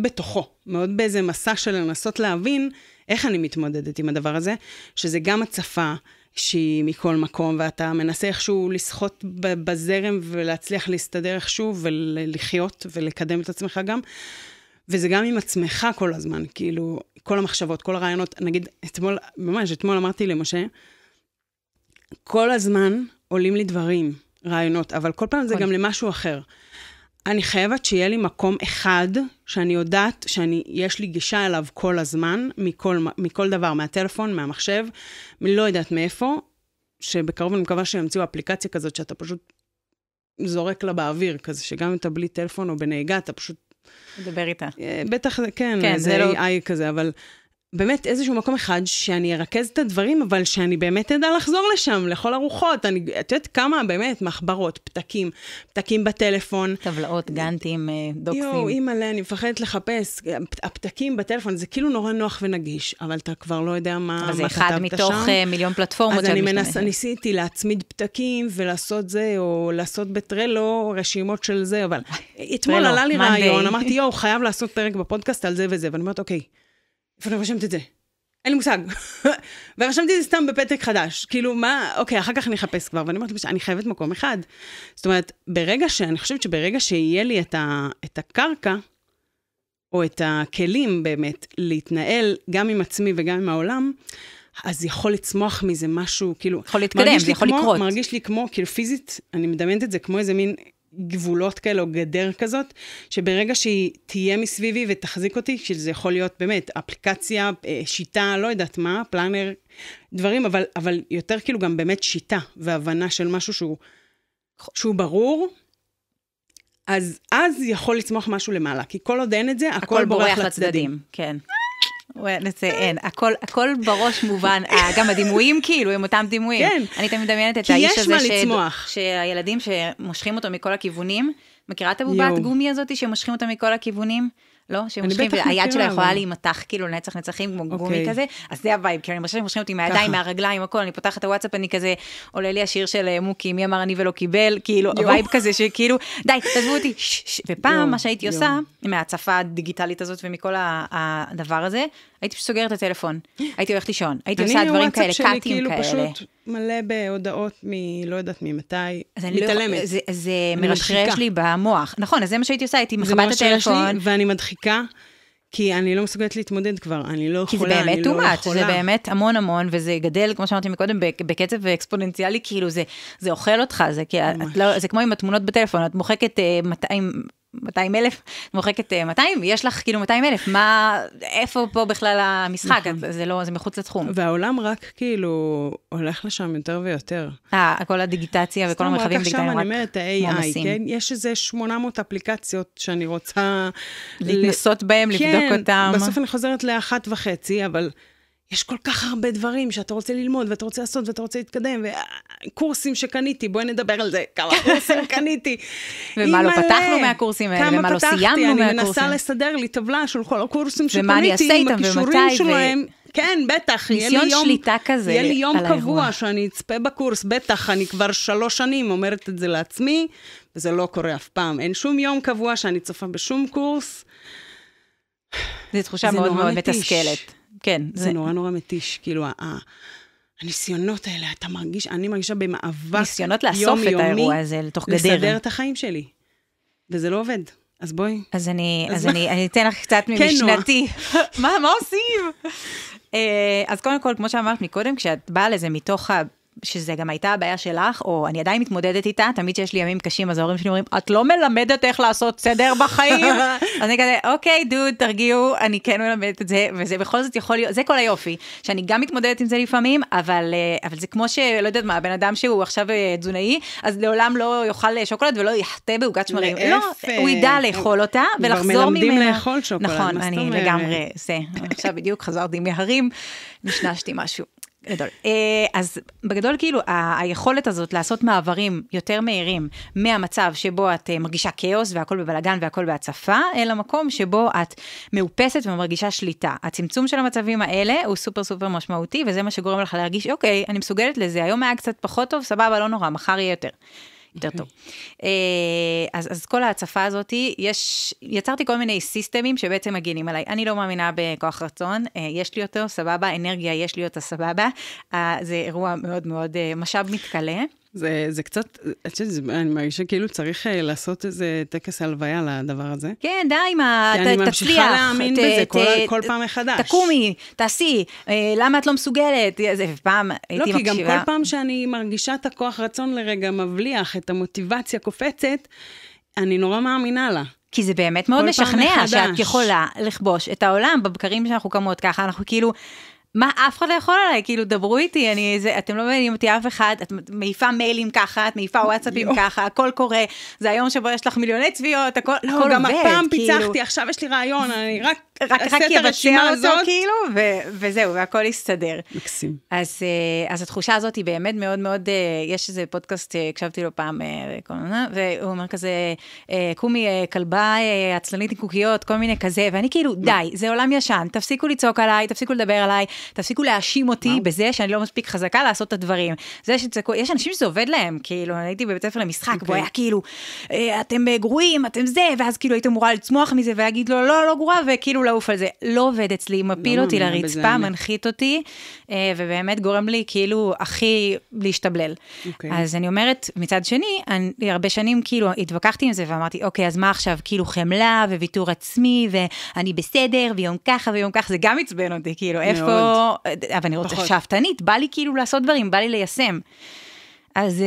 בתוכו, מאוד באיזה מסע של לנסות להבין איך אני מתמודדת עם הדבר הזה, שזה גם הצפה שהיא מכל מקום, ואתה מנסה איכשהו לשחות בזרם ולהצליח להסתדר איכשהו ולחיות ולקדם את עצמך גם, וזה גם עם עצמך כל הזמן, כאילו כל המחשבות, כל הרעיונות, נגיד אתמול אמרתי למשה, כל הזמן עולים לי דברים, רעיונות, אבל כל פעם זה גם למשהו אחר. אני חייבת שיהיה לי מקום אחד, שאני יודעת שיש לי גישה אליו כל הזמן, מכל דבר, מהטלפון, מהמחשב, לא יודעת מאיפה, שבקרוב אני מקווה שימצאו אפליקציה כזאת, שאתה פשוט זורק לה באוויר, כזה שגם אם אתה בלי טלפון או בנהיגה, אתה פשוט... מדבר איתה. בטח, כן, זה לא... AI כזה, אבל... באמת איזשהו מקום אחד שאני ארכז את הדברים, אבל שאני באמת אדע לחזור לשם, לכל הרוחות. את יודעת כמה באמת מחברות, פתקים בטלפון. טבלאות, גנטים, דוקסים. יואו, אימא'לה, אני מפחדת לחפש. הפתקים בטלפון, זה כאילו נורא נוח ונגיש, אבל אתה כבר לא יודע מה כתבת שם. אבל זה אחד מתוך מיליון פלטפורמות שאת משתמשת. אז אני ניסיתי להצמיד פתקים ולעשות זה, או לעשות בטרלו רשימות של זה, אבל אתמול עלה לי רעיון, אמרתי, יואו, חייב לעשות פרק בפודקאסט על זה וזה, ואני אומרת, אוקיי, איפה אני רשמת את זה? אין לי מושג. ורשמתי את זה סתם בפתק חדש. כאילו, מה? אוקיי, אחר כך אני אחפש כבר. ואני אומרת, אני חייבת מקום אחד. זאת אומרת, אני חושבת שברגע שיהיה לי את הקרקע, או את הכלים באמת, להתנהל גם עם עצמי וגם עם העולם, אז יכול לצמוח מזה משהו, כאילו... יכול להתקדם, זה יכול לקרות. מרגיש לי כמו, כאילו פיזית, אני מדמיינת את זה כמו איזה מין... גבולות כאלה או גדר כזאת, שברגע שהיא תהיה מסביבי ותחזיק אותי, שזה יכול להיות באמת אפליקציה, שיטה, לא יודעת מה, פלנר, דברים, אבל יותר כאילו גם באמת שיטה והבנה של משהו שהוא ברור, אז יכול לצמוח משהו למעלה, כי כל עוד אין את זה, הכל בורח לצדדים. כן. אין, הכל בראש מובן, גם הדימויים כאילו, הם אותם דימויים. כן. אני תמיד מדמיינת את האיש הזה, שהילדים שמושכים אותו מכל הכיוונים, מכירה את הבובת גומי הזאת שמושכים אותה מכל הכיוונים? לא? שמושכים, והיד שלה יכולה להימתח כאילו לנצח נצחים כמו גומי כזה, אז זה הווייב, כי אני מרגישה שמושכים אותי מהידיים, מהרגליים, הכל, אני פותחת את הוואטסאפ, אני כזה, עולה לי השיר של מוקי, מי אמר אני ולא קיבל, כאילו, הווייב כזה שכאילו, די, תעזבו אותי, ופעם מה שהייתי עושה, מההצפה הדיגיטלית הזאת ומכל הדבר הזה, הייתי סוגרת את הטלפון, הייתי הולכת לישון, הייתי עושה דברים כאלה, קאטים כאלה. מלא בהודעות לא יודעת ממתי, מתעלמת. זה מרשרש לי במוח. נכון, אז זה מה שהייתי עושה, הייתי מחבאת את הטלפון. ואני מדחיקה, כי אני לא מסוגלת להתמודד כבר, אני לא יכולה, כי זה באמת תומט, זה באמת המון המון, וזה גדל, כמו שאמרתי מקודם, בקצב אקספוננציאלי, כאילו זה אוכל אותך, זה כמו עם התמונות בטלפון, את מוחקת 200,000, מוחקת 200, יש לך כאילו 200,000, איפה פה בכלל המשחק? זה מחוץ לתחום. והעולם רק כאילו הולך לשם יותר ויותר. כל הדיגיטציה וכל המרחבים דיגיטליים רק מומסים. עכשיו אני אומרת, ה-AI, כן? יש איזה 800 אפליקציות שאני רוצה להתנסות בהם, לבדוק אותם. כן, בסוף אני חוזרת ל1.5, אבל יש כל כך הרבה דברים שאתה רוצה ללמוד, ואתה רוצה לעשות, ואתה רוצה להתקדם, וקורסים שקניתי, בואי נדבר על זה, כמה קורסים קניתי. ומה לא פתחנו מהקורסים האלה, ומה לא סיימנו מהקורסים. אני מנסה לסדר לי טבלה של כל הקורסים שקניתי, עם הכישורים שלהם. כן, בטח. ניסיון שליטה כזה יהיה לי יום קבוע שאני אצפה בקורס, בטח, אני כבר 3 שנים אומרת את זה לעצמי, וזה לא קורה אף פעם. אין שום יום קבוע שאני צופה בשום קורס. זו תחושה מאוד מאוד מתסכלת. כן. זה נורא מתיש, כאילו, הניסיונות האלה, אני מרגישה במאבק ניסיונות לאסוף את האירוע הזה לתוך גדר. לסדר את החיים שלי. וזה לא עובד. אז בואי. אז אני אתן לך קצת ממשנתי. מה עושים? אז קודם כל, כמו שאמרת מקודם, כשאת באה לזה מתוך שזה גם הייתה הבעיה שלך, או אני עדיין מתמודדת איתה, תמיד שיש לי ימים קשים, אז ההורים שלי אומרים, את לא מלמדת איך לעשות סדר בחיים? אז אני כזה, אוקיי, דוד, תרגיעו, אני כן מלמדת את זה, וזה בכל זאת יכול להיות, זה כל היופי, שאני גם מתמודדת עם זה לפעמים, אבל זה כמו שלא יודעת מה, הבן אדם שהוא עכשיו תזונאי, אז לעולם לא יאכל שוקולד ולא יחטא בעוגת שמרים. לא, הוא ידע לאכול אותה, ולחזור ממנה. מלמדים לאכול שוקולד, נכון, אני לגמרי, זה, עכשיו בדיוק חזרתי מהרים, נשנשתי משהו. גדול. אז בגדול כאילו היכולת הזאת לעשות מעברים יותר מהירים מהמצב שבו את מרגישה כאוס והכל בבלגן והכל בהצפה, אל המקום שבו את מאופסת ומרגישה שליטה. הצמצום של המצבים האלה הוא סופר סופר משמעותי, וזה מה שגורם לך להרגיש, אוקיי, אני מסוגלת לזה, היום היה קצת פחות טוב, סבבה, לא נורא, מחר יהיה יותר טוב. אז כל ההצפה הזאת, יצרתי כל מיני סיסטמים שבעצם מגינים עליי. אני לא מאמינה בכוח רצון, יש לי אותו, סבבה, אנרגיה, יש לי אותה, סבבה. זה אירוע מאוד מאוד משאב מתקלה. זה קצת, אני מרגישה כאילו צריך לעשות איזה טקס הלוויה לדבר הזה. כן, די, כי אני ממשיכה להאמין בזה כל פעם מחדש. תקומי, תעשי, למה את לא מסוגלת? פעם הייתי מקשיבה. לא, כי גם כל פעם שאני מרגישה את הכוח רצון לרגע מבליח, את המוטיבציה קופצת, אני נורא מאמינה לה. כי זה באמת מאוד משכנע שאת יכולה לכבוש את העולם בבקרים שאנחנו קמות ככה, אנחנו כאילו... מה, אף אחד לא יכול עליי, כאילו, דברו איתי, אתם לא מבינים אותי אף אחד, את מעיפה מיילים ככה, את מעיפה וואטסאפים ככה, הכל קורה, זה היום שבו יש לך מיליוני צביעות, הכל עובד, לא, גם הפעם פיצחתי, עכשיו יש לי רעיון, אני רק אעשה את הרשימה הזאת, כאילו, וזהו, והכל יסתדר. מקסים. אז התחושה הזאת היא באמת מאוד מאוד, יש איזה פודקאסט, הקשבתי לו פעם, והוא אומר כזה, קומי כלבה עצלנית עם קוקיות, כל מיני כזה, ואני כאילו, די, זה עולם ישן, תפסיקו לצעוק עליי, תפסיקו לדבר עליי, תפסיקו להאשים אותי בזה שאני לא מספיק חזקה לעשות את הדברים. יש אנשים שזה עובד להם, כאילו, אני הייתי בבית ספר למשחק, והוא היה כאילו, אתם גרועים, אתם זה, ואז כאילו הייתם אמורה לצמוח מזה, ולהגיד לו, לא גרועה, וכאילו לעוף על זה. לא עובד אצלי, מפיל אותי לרצפה, מנחית אותי, ובאמת גורם לי כאילו הכי להשתבלל. אז אני אומרת, מצד שני, הרבה שנים כאילו התווכחתי עם זה, ואמרתי, אוקיי, אז מה עכשיו? כאילו חמלה וויתור עצמי, ואני בסדר, ויום ככה ויום כך, זה גם עצבן אותי, כאילו, איפה... אבל אני רוצה שאפתנית, בא לי כאילו לעשות דברים, בא לי ליישם. אז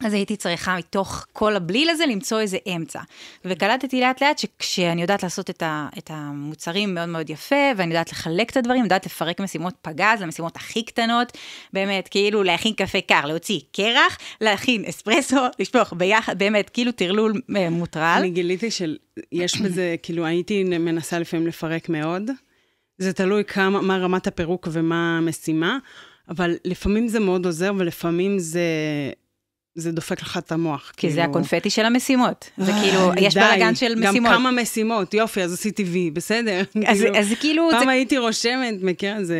אז הייתי צריכה מתוך כל הבליל הזה למצוא איזה אמצע. וקלטתי לאט לאט שכשאני יודעת לעשות את המוצרים מאוד מאוד יפה, ואני יודעת לחלק את הדברים, יודעת לפרק משימות פגז, למשימות הכי קטנות, באמת, כאילו להכין קפה קר, להוציא קרח, להכין אספרסו, לשפוך ביחד, באמת, כאילו תרלול מוטרל. אני גיליתי שיש בזה, כאילו הייתי מנסה לפעמים לפרק מאוד, זה תלוי מה רמת הפירוק ומה המשימה, אבל לפעמים זה מאוד עוזר, ולפעמים זה דופק לך את המוח. כי זה הקונפטי של המשימות. זה כאילו, יש בלגן של משימות. גם כמה משימות, יופי, אז עשיתי וי, בסדר. אז כאילו... פעם הייתי רושמת, מכירה, זה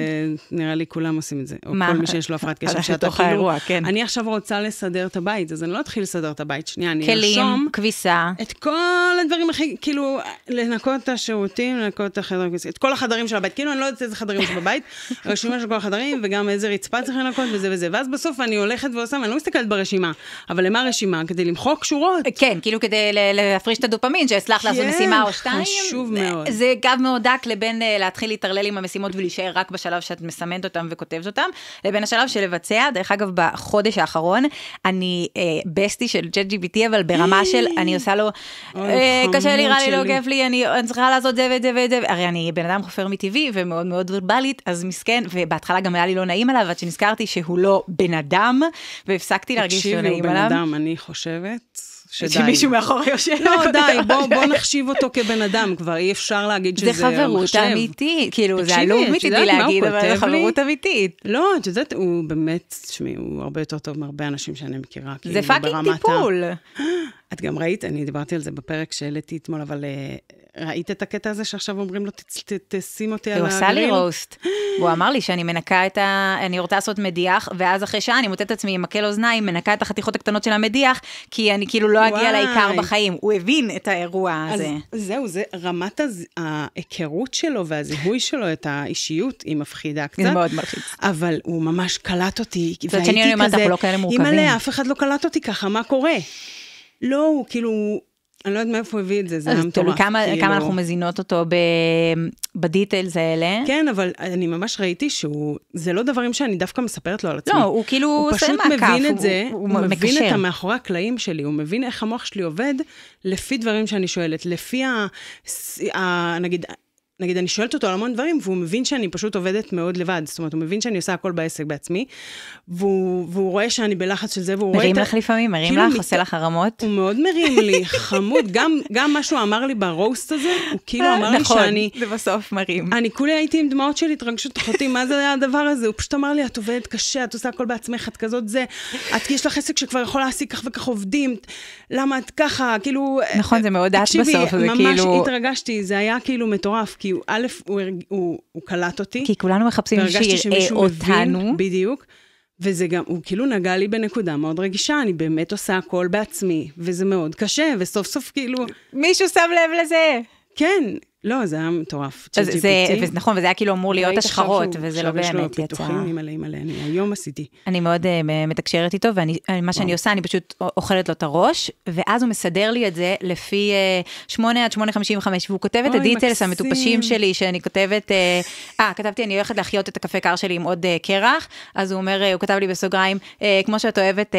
נראה לי כולם עושים את זה. או כל מי שיש לו הפרעת קשב, שאתה כאילו... אני עכשיו רוצה לסדר את הבית, אז אני לא אתחיל לסדר את הבית. שנייה, אני ארשום... כלים, כביסה. את כל הדברים הכי, כאילו, לנקות את השירותים, לנקות את החדר, את כל החדרים של הבית. כאילו, אני לא יודעת איזה חדרים של הבית, רשימה של כל החדרים, וגם איזה רצפה צריך לנקות, וזה וזה. ואז בסוף אני הולכת ועושה, אני לא מסתכלת ברשימה, אבל למה הרשימה? כדי למחוק שורות. כן, כאילו כדי להפריש את הדופמין, שהצלחת לעשות משימה או שתיים. חשוב מאוד. זה גב מאוד דק לבין להתחיל להתרלל עם המשימות ולהישאר רק בשלב שאת מסמנת אותם וכותבת אותם, לבין השלב של לבצע. דרך אגב, בחודש האחרון, אני בסטי של ChatGPT, אבל ברמה של, אני עושה לו, קשה לי, רע לי, לא כיף לי, אני צריכה לעשות זה וזה וזה. הרי אני בן אדם חופר מטבעי ומאוד מאוד ורבלית, אז מסכן, ובהתחלה גם היה לי לא נעים עליו, עד שנזכרתי שהוא לא בן אדם, והפסקתי להרגיש לא נעים עליו. אני חושבת שדי. שמישהו מאחורי יושב. לא, די, בוא נחשיב אותו כבן אדם, כבר אי אפשר להגיד שזה מחשב. זה חברות אמיתית, כאילו זה עלוב מצידי להגיד, אבל זה חברות אמיתית. לא, את יודעת, הוא באמת, תשמעי, הוא הרבה יותר טוב מהרבה אנשים שאני מכירה. זה פאקינג טיפול. את גם ראית, אני דיברתי על זה בפרק שהעליתי אתמול, אבל ראית את הקטע הזה שעכשיו אומרים לו, תשים אותי על הגריל? הוא עשה לי רוסט. הוא אמר לי שאני מנקה אני רוצה לעשות מדיח, ואז אחרי שעה אני מוצאת את עצמי עם מקל אוזניים, מנקה את החתיכות הקטנות של המדיח, כי אני כאילו לא אגיע לעיקר בחיים. הוא הבין את האירוע הזה. זהו, זה רמת ההיכרות שלו והזיהוי שלו, את האישיות, היא מפחידה קצת. זה מאוד מלחיץ. אבל הוא ממש קלט אותי, והייתי כזה, אימא'לה, אף אחד לא קלט אותי ככה, מה קורה? לא, הוא כאילו, אני לא יודעת מאיפה הוא הביא את זה, זה היה מטורף. כמה אנחנו מזינות אותו בדיטלס האלה. כן, אבל אני ממש ראיתי זה לא דברים שאני דווקא מספרת לו על עצמי. לא, הוא כאילו הוא פשוט מבין את זה, הוא מבין את המאחורי הקלעים שלי, הוא מבין איך המוח שלי עובד, לפי דברים שאני שואלת, לפי נגיד, אני שואלת אותו על המון דברים, והוא מבין שאני פשוט עובדת מאוד לבד, זאת אומרת, הוא מבין שאני עושה הכל בעסק בעצמי, והוא רואה שאני בלחץ של זה, והוא רואה... מרים לך לפעמים, מרים לך, עושה לך הרמות. הוא מאוד מרים לי, חמוד, גם מה שהוא אמר לי ברוסט הזה, הוא כאילו אמר לי שאני... נכון, זה בסוף מרים. אני כולי הייתי עם דמעות של התרגשות, אחותי, מה זה הדבר הזה? הוא פשוט אמר לי, את עובדת קשה, את עושה הכל בעצמך, את כזאת זה, יש לך עסק שכבר יכול להשיג כך וכך עובדים, למה את ככה, כאילו... נכון, זה מאוד דעת בסוף, זה כאילו... ממש התרגשתי, זה היה כאילו מטורף, כי א', הוא קלט אותי. כי כולנו מחפשים שיראה אותנו. בדיוק. וזה גם, הוא כאילו נגע לי בנקודה מאוד רגישה, אני באמת עושה הכל בעצמי, וזה מאוד קשה, וסוף סוף כאילו... מישהו שם לב לזה. כן, לא, זה היה מטורף. נכון, וזה היה כאילו אמור להיות השחרות, וזה לא באמת יצא. אימא'לה, אני היום עשיתי. אני מאוד מתקשרת איתו, ומה שאני עושה, אני פשוט אוכלת לו את הראש, ואז הוא מסדר לי את זה לפי 8 עד 8:55, והוא כותב את הדיטלס המטופשים שלי, שאני כותבת, כתבתי, אני הולכת להחיות את הקפה קר שלי עם עוד קרח, אז הוא אומר, הוא כתב לי בסוגריים, כמו שאת אוהבת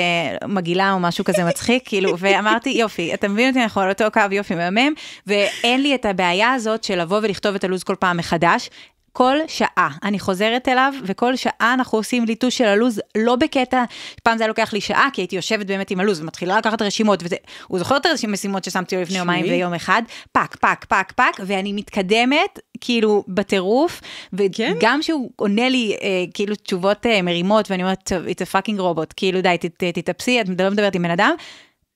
מגילה או משהו כזה מצחיק, כאילו, ואמרתי, יופי, אתה מבין אותי, אנחנו על אותו קו, יופי, מהמם, ואין לי את הבעיה הזאת של לבוא ולכתוב את הלוז כל פעם מחדש, כל שעה אני חוזרת אליו, וכל שעה אנחנו עושים ליטוש של הלוז, לא בקטע, פעם זה היה לוקח לי שעה, כי הייתי יושבת באמת עם הלוז, ומתחילה לקחת רשימות, הוא זוכר את הרשימות ששמתי לו לפני יומיים ויום אחד, פק, פק, פק, פק, ואני מתקדמת, כאילו, בטירוף, וגם שהוא עונה לי, כאילו, תשובות מרימות, ואני אומרת, it's a fucking robot, כאילו, די, תתאפסי, את לא מדברת עם בן אדם,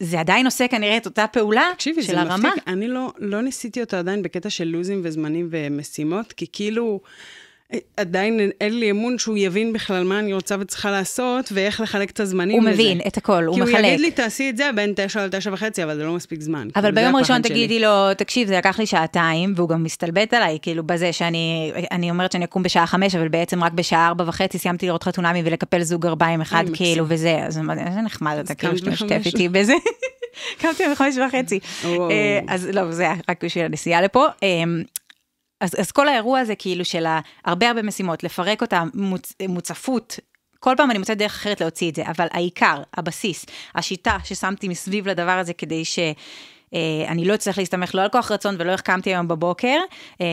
זה עדיין עושה כנראה את אותה פעולה של הרמה. אני לא ניסיתי אותו עדיין בקטע של לוזים וזמנים ומשימות, כי כאילו עדיין אין לי אמון שהוא יבין בכלל מה אני רוצה וצריכה לעשות, ואיך לחלק את הזמנים. הוא מבין את הכל, הוא מחלק. כי הוא יגיד לי, תעשי את זה בין 9 ל9:30, אבל זה לא מספיק זמן. אבל ביום ראשון תגידי לו, תקשיב, זה לקח לי 2 שעתיים, והוא גם מסתלבט עליי, כאילו בזה שאני אומרת שאני אקום בשעה 5, אבל בעצם רק בשעה 4:30 סיימתי לראות חתונמי ולקפל זוג גרביים אחד, כאילו, וזה, אז זה נחמד, אתה כאילו שאתה משתף איתי בזה. קמתי ב5:30. אז לא, זה רק בשביל הנסיעה לפה. אז כל האירוע הזה כאילו של הרבה משימות, לפרק אותה, מוצפות, כל פעם אני מוצאת דרך אחרת להוציא את זה, אבל העיקר, הבסיס, השיטה ששמתי מסביב לדבר הזה, כדי שאני לא אצטרך להסתמך לא על כוח רצון, ולא החכמתי היום בבוקר,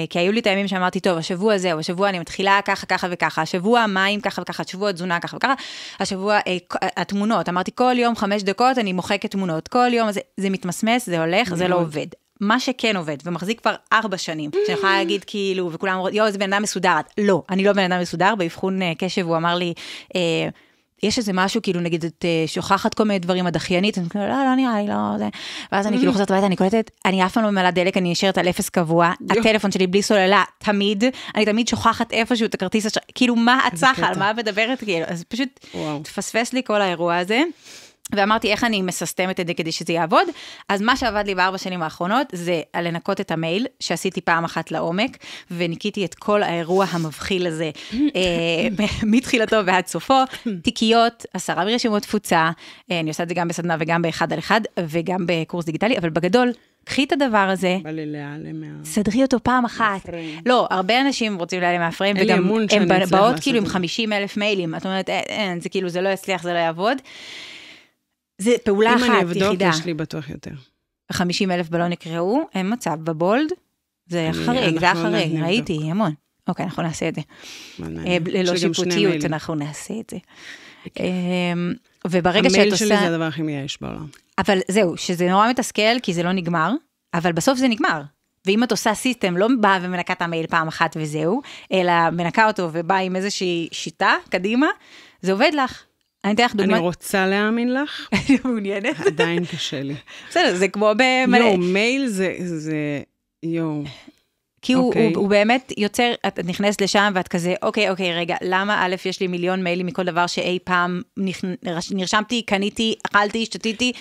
כי היו לי את הימים שאמרתי, טוב, השבוע זהו, השבוע אני מתחילה ככה, ככה וככה, השבוע מים ככה וככה, השבוע תזונה ככה וככה, השבוע התמונות, אמרתי כל יום 5 דקות, אני מוחקת תמונות, כל יום, זה מתמסמס, זה הולך, זה לא עובד. מה שכן עובד, ומחזיק כבר 4 שנים, שאני יכולה להגיד כאילו, וכולם אומרים, יו, זה בן אדם מסודר. לא, אני לא בן אדם מסודר, באבחון קשב הוא אמר לי, יש איזה משהו, כאילו נגיד, את שוכחת כל מיני דברים, הדחיינית, אני כאילו, לא נראה לי, לא, זה. ואז אני כאילו חוזרת הביתה, אני קולטת, אני אף פעם לא ממלאה דלק, אני נשארת על 0 קבוע, הטלפון שלי בלי סוללה, תמיד, אני תמיד שוכחת איפשהו את הכרטיס, כאילו, מה הצחה, על מה מדברת, כאילו, אז פשוט תפספס לי כל האירוע הזה. ואמרתי איך אני מססטמת את זה כדי שזה יעבוד, אז מה שעבד לי ב4 שנים האחרונות, זה לנקות את המייל, שעשיתי פעם אחת לעומק, וניקיתי את כל האירוע המבחיל הזה, מתחילתו ועד סופו, תיקיות, 10 רשימות תפוצה, אני עושה את זה גם בסדנה וגם באחד על אחד, וגם בקורס דיגיטלי, אבל בגדול, קחי את הדבר הזה, סדרי אותו פעם אחת. לא, הרבה אנשים רוצים להיעלם מהפריים, וגם הם באות כאילו עם 50,000 מיילים, את אומרת, זה כאילו, זה לא יצליח, זה לא יעבוד. זה פעולה אחת, יחידה. אם אני אבדוק, יש לי בטוח יותר. 50,000 בלון יקראו, אין מצב בבולד, זה חריג, זה החריג, ראיתי, המון. אוקיי, אנחנו נעשה את זה. ללא שיפוטיות, אנחנו נעשה את זה. וברגע שאת עושה... המייל שלי זה הדבר הכי מייאש בעולם. אבל זהו, שזה נורא מתסכל, כי זה לא נגמר, אבל בסוף זה נגמר. ואם את עושה סיסטם, לא באה ומנקה את המייל פעם אחת וזהו, אלא מנקה אותו ובאה עם איזושהי שיטה, קדימה, זה עובד לך. אני רוצה להאמין לך. אני מעוניינת. עדיין קשה לי. בסדר, זה כמו במלא. יו, מייל זה, יו. כי הוא באמת יוצר, את נכנסת לשם ואת כזה, אוקיי, רגע, למה א' יש לי מיליון מיילים מכל דבר שאי פעם נרשמתי, קניתי, אכלתי, שתיתי,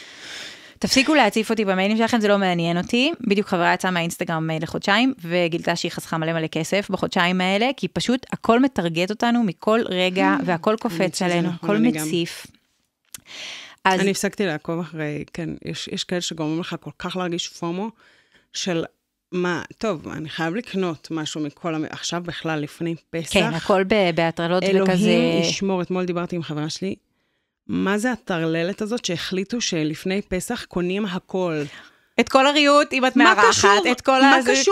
תפסיקו להציף אותי במיילים שלכם, זה לא מעניין אותי. בדיוק חברה יצאה מהאינסטגרם לחודשיים, וגילתה שהיא חסכה מלא כסף בחודשיים האלה, כי פשוט הכל מטרגט אותנו מכל רגע, והכל קופץ עלינו, הכל מציף. אני הפסקתי לעקוב אחרי, כן, יש כאלה שגורמים לך כל כך להרגיש פומו, של מה, טוב, אני חייב לקנות משהו מכל, עכשיו בכלל לפני פסח. כן, הכל בהטרלות וכזה. אלוהים ישמור, אתמול דיברתי עם חברה שלי, מה זה הטרללת הזאת שהחליטו שלפני פסח קונים הכל? את כל הריהוט, אם את מארחת, את כל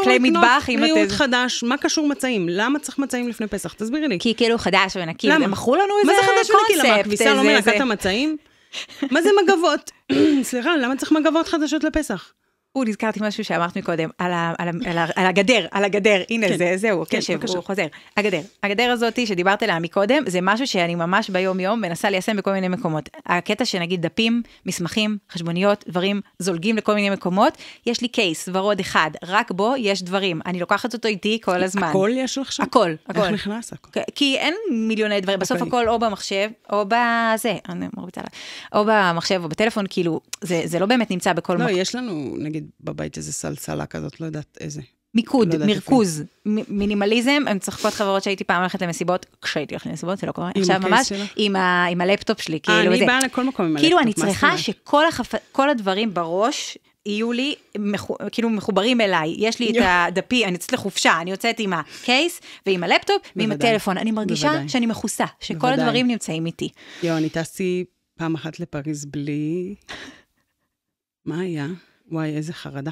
כלי מטבח, אם את... ריהוט חדש, מה קשור מצעים? למה צריך מצעים לפני פסח? תסבירי לי. כי כאילו חדש ונקי, הם מכרו לנו איזה קונספט. מה זה חדש ונקי? למה הכביסה לא מנקת המצעים? מה זה מגבות? סליחה, למה צריך מגבות חדשות לפסח? נזכרתי משהו שאמרת מקודם, על הגדר, הנה זהו, קשב, הוא חוזר. הגדר הזאת שדיברת עליה מקודם, זה משהו שאני ממש ביום יום מנסה ליישם בכל מיני מקומות. הקטע שנגיד דפים, מסמכים, חשבוניות, דברים זולגים לכל מיני מקומות, יש לי קייס, ורוד אחד, רק בו יש דברים, אני לוקחת אותו איתי כל הזמן. הכל יש לך שם? הכל. איך נכנס הכל? כי אין מיליוני דברים, בסוף הכל או במחשב, או בזה, או במחשב או בטלפון, כאילו, זה לא באמת נמצא בכל מקום. לא, יש לנו, נגיד, בבית איזה סלסלה כזאת, לא יודעת איזה. מיקוד, מרכוז, מינימליזם, הם צחקות חברות שהייתי פעם הולכת למסיבות, כשהייתי הולכת למסיבות, זה לא קורה, עכשיו ממש עם הלפטופ שלי, כאילו אני באה לכל מקום עם הלפטופ. כאילו אני צריכה שכל הדברים בראש יהיו לי, כאילו מחוברים אליי, יש לי את הדפי, אני יוצאת לחופשה, אני יוצאת עם הקייס, ועם הלפטופ, ועם הטלפון, אני מרגישה שאני מחוסה, שכל הדברים נמצאים איתי. אני טסתי פעם אחת לפריז בלי, מה היה? וואי, איזה חרדה.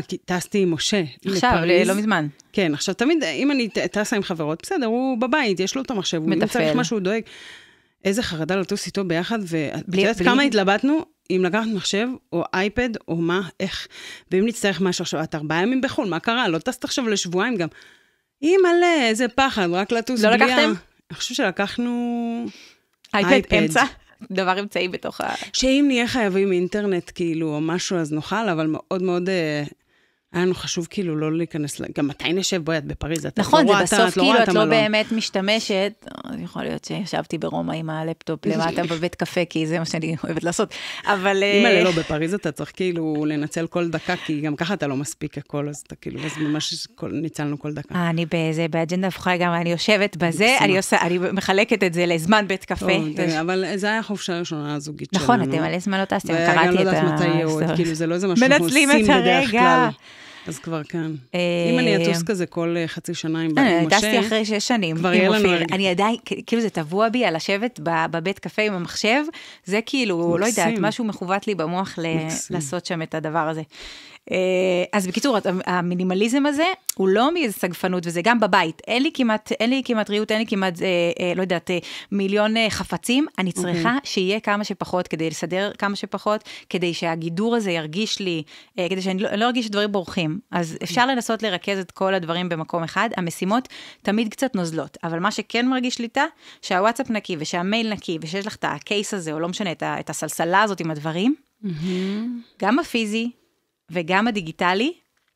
כי טסתי עם משה עכשיו, לא מזמן. כן, עכשיו תמיד, אם אני טסה עם חברות, בסדר, הוא בבית, יש לו את המחשב, הוא צריך משהו דואג. איזה חרדה לטוס איתו ביחד, ואת יודעת כמה התלבטנו, אם לקחת מחשב, או אייפד, או מה, איך, ואם נצטרך משהו עכשיו, את 4 ימים בחול, מה קרה? לא טסת עכשיו לשבועיים גם. מלא, איזה פחד, רק לטוס בלי... לא לקחתם? אני חושב שלקחנו... אייפד אמצע? דבר אמצעי בתוך שאם נהיה חייבים אינטרנט, כאילו, או משהו, אז נוכל, אבל מאוד מאוד, היה לנו חשוב, כאילו, לא להיכנס, גם מתי נשב בו, את בפריז, את נכון, זה בסוף, כאילו, את לא באמת משתמשת, יכול להיות שישבתי ברומא עם הלפטופ למטה בבית קפה, כי זה מה שאני אוהבת לעשות, אבל... אם לא, בפריז אתה צריך, כאילו, לנצל כל דקה, כי גם ככה אתה לא מספיק הכל, אז אתה, כאילו, אז ממש ניצלנו כל דקה. אני באג'נדה הפוכה גם, אני יושבת בזה, אני מחלקת את זה לזמן בית קפה. אבל זה היה חופשה ראשונה הזוגית שלנו. נכון, אתם מלא זמן לא טסתם, קראתי את מנצלים את הרגע. אז כבר כאן. אם אני אטוס כזה כל חצי שנה עם משה... טסתי אחרי 6 שנים. כבר יהיה לנו... אני עדיין, כאילו זה טבוע בי על לשבת בבית קפה עם המחשב, זה כאילו, לא יודעת, משהו מכוות לי במוח לעשות שם את הדבר הזה. אז בקיצור, המינימליזם הזה, הוא לא מאיזה סגפנות, וזה גם בבית. אין לי כמעט ריהוט, אין לי כמעט, לא יודעת, מיליון חפצים. אני צריכה שיהיה כמה שפחות, כדי לסדר כמה שפחות, כדי שהגידור הזה ירגיש לי, כדי שאני לא ארגיש דברים בורחים. אז אפשר לנסות לרכז את כל הדברים במקום אחד. המשימות תמיד קצת נוזלות, אבל מה שכן מרגיש שליטה, שהוואטסאפ נקי, ושהמייל נקי, ושיש לך את הקייס הזה, או לא משנה, את הסלסלה הזאת עם הדברים, גם הפיזי, וגם הדיגיטלי,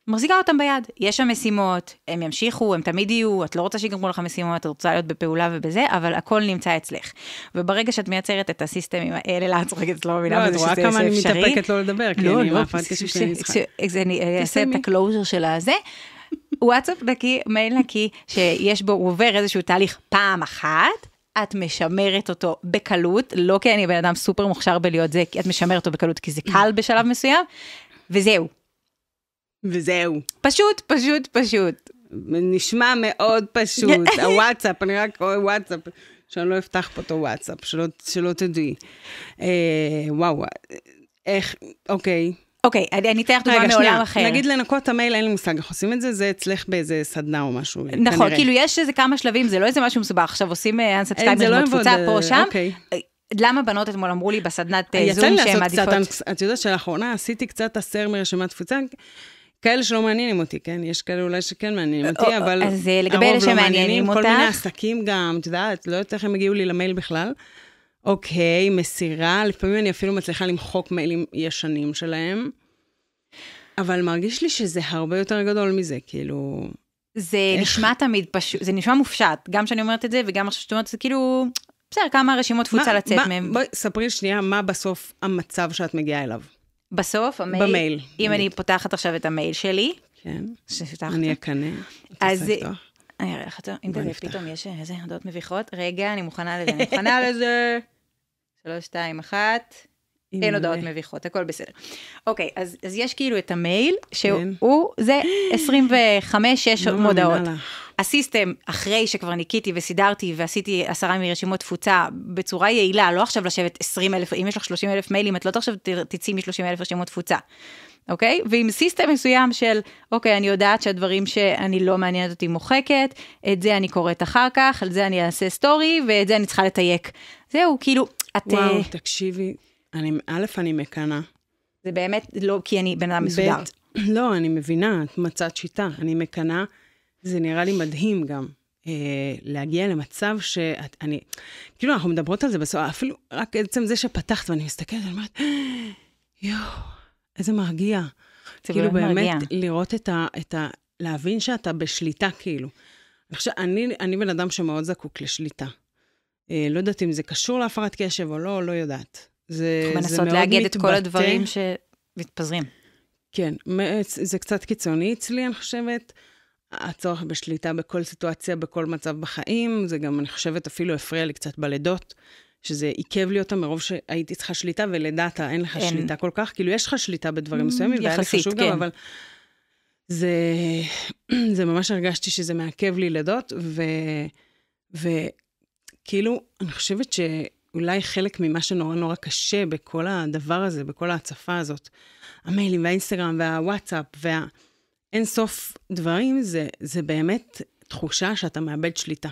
מחזיקה אותם ביד. יש שם משימות, הם ימשיכו, הם תמיד יהיו, את לא רוצה שיגמרו לך משימות, את רוצה להיות בפעולה ובזה, אבל הכל נמצא אצלך. וברגע שאת מייצרת את הסיסטמים האלה, לה, את צוחקת, לא מבינה בזה שזה אפשרי. לא, את רואה כמה אני מתאפקת לא לדבר, כי אני מאפת אני אעשה את הקלוז'ר של הזה. וואטסאפ נקי, מייל נקי, שיש בו, הוא עובר איזשהו תהליך פעם אחת, את משמרת אותו בקלות, לא כי אני בן אדם סופר מוכשר בלהיות זה, את משמרת אותו בקלות, כי זה קל בשלב מסוים, וזהו. פשוט. נשמע מאוד פשוט. הוואטסאפ, אני רק רואה וואטסאפ, שאני לא אפתח פה את הוואטסאפ, שלא תדעי. וואו, איך, אוקיי. אוקיי, אני אתן לך דוגמה מעולם אחר. נגיד לנקות המייל, אין לי מושג, איך עושים את זה, זה אצלך באיזה סדנה או משהו. נכון, כאילו יש איזה כמה שלבים, זה לא איזה משהו מסובך, עכשיו עושים אנסאבסקייבר בתפוצה פה או שם. למה בנות אתמול אמרו לי בסדנת זום שהן עדיפות? את יודעת שלאחרונה עשיתי קצת 10 מרשימת תפוצה, כאלה שלא מעניינים אותי, כן? יש כאלה אולי שכן מעניינים אותי, אבל אז לגבי אלה שמעניינים אותך. כל מיני עסקים גם, את יודעת, לא יודעת איך הם הגיעו לי למייל בכלל. אוקיי, מסירה, לפעמים אני אפילו מצליחה למחוק מיילים ישנים שלהם, אבל מרגיש לי שזה הרבה יותר גדול מזה, כאילו... זה נשמע תמיד פשוט, זה נשמע מופשט, גם שאני אומרת את זה, וגם עכשיו שאת אומרת, זה כאילו... בסדר, כמה רשימות תפוצה לצאת מהם. בואי, ספרי שנייה, מה בסוף המצב שאת מגיעה אליו? בסוף, המייל. במייל. אם אני פותחת עכשיו את המייל שלי. כן. אני אקנה. אז... אני אראה לך אותו, אם תזה פתאום יש איזה הודעות מביכות. רגע, אני מוכנה לזה. 3, 2, 1. אין הודעות מביכות, הכל בסדר. אוקיי, אז יש כאילו את המייל, שהוא, זה 25-6 מודעות. הסיסטם, אחרי שכבר ניקיתי וסידרתי ועשיתי 10 מרשימות תפוצה בצורה יעילה, לא עכשיו לשבת 20,000, אם יש לך 30,000 מיילים, את לא עכשיו תצאי מ-30,000 רשימות תפוצה. אוקיי? ועם סיסטם מסוים של, אוקיי, אני יודעת שהדברים שאני לא מעניינת אותי מוחקת, את זה אני קוראת אחר כך, על זה אני אעשה סטורי, ואת זה אני צריכה לתייק. זהו, כאילו, את... וואו, תקשיבי, אני מקנה. זה באמת לא כי אני בן אדם מסודר. לא, אני מבינה, את מצאת שיטה, אני מקנה, זה נראה לי מדהים גם, להגיע למצב שאני, כאילו אנחנו מדברות על זה בסוף, אפילו רק עצם זה שפתחת, ואני מסתכלת, אני אומרת, איזה מרגיע. כאילו באמת לראות להבין שאתה בשליטה, כאילו. אני בן אדם שמאוד זקוק לשליטה. לא יודעת אם זה קשור להפרעת קשב או לא, לא יודעת. זה מנסות להגיד את כל הדברים שמתפזרים. כן, זה קצת קיצוני אצלי, אני חושבת. הצורך בשליטה בכל סיטואציה, בכל מצב בחיים, זה גם, אני חושבת, אפילו הפריע לי קצת בלידות, שזה עיכב לי אותה מרוב שהייתי צריכה שליטה, ולדעת, אין לך שליטה כל כך, כאילו יש לך שליטה בדברים מסוימים, והיה לי חשוב גם, אבל זה ממש הרגשתי שזה מעכב לי לידות, וכאילו, אני חושבת שאולי חלק ממה שנורא נורא קשה בכל הדבר הזה, בכל ההצפה הזאת, המיילים והאינסטגרם והוואטסאפ אין סוף דברים, זה באמת תחושה שאתה מאבד שליטה.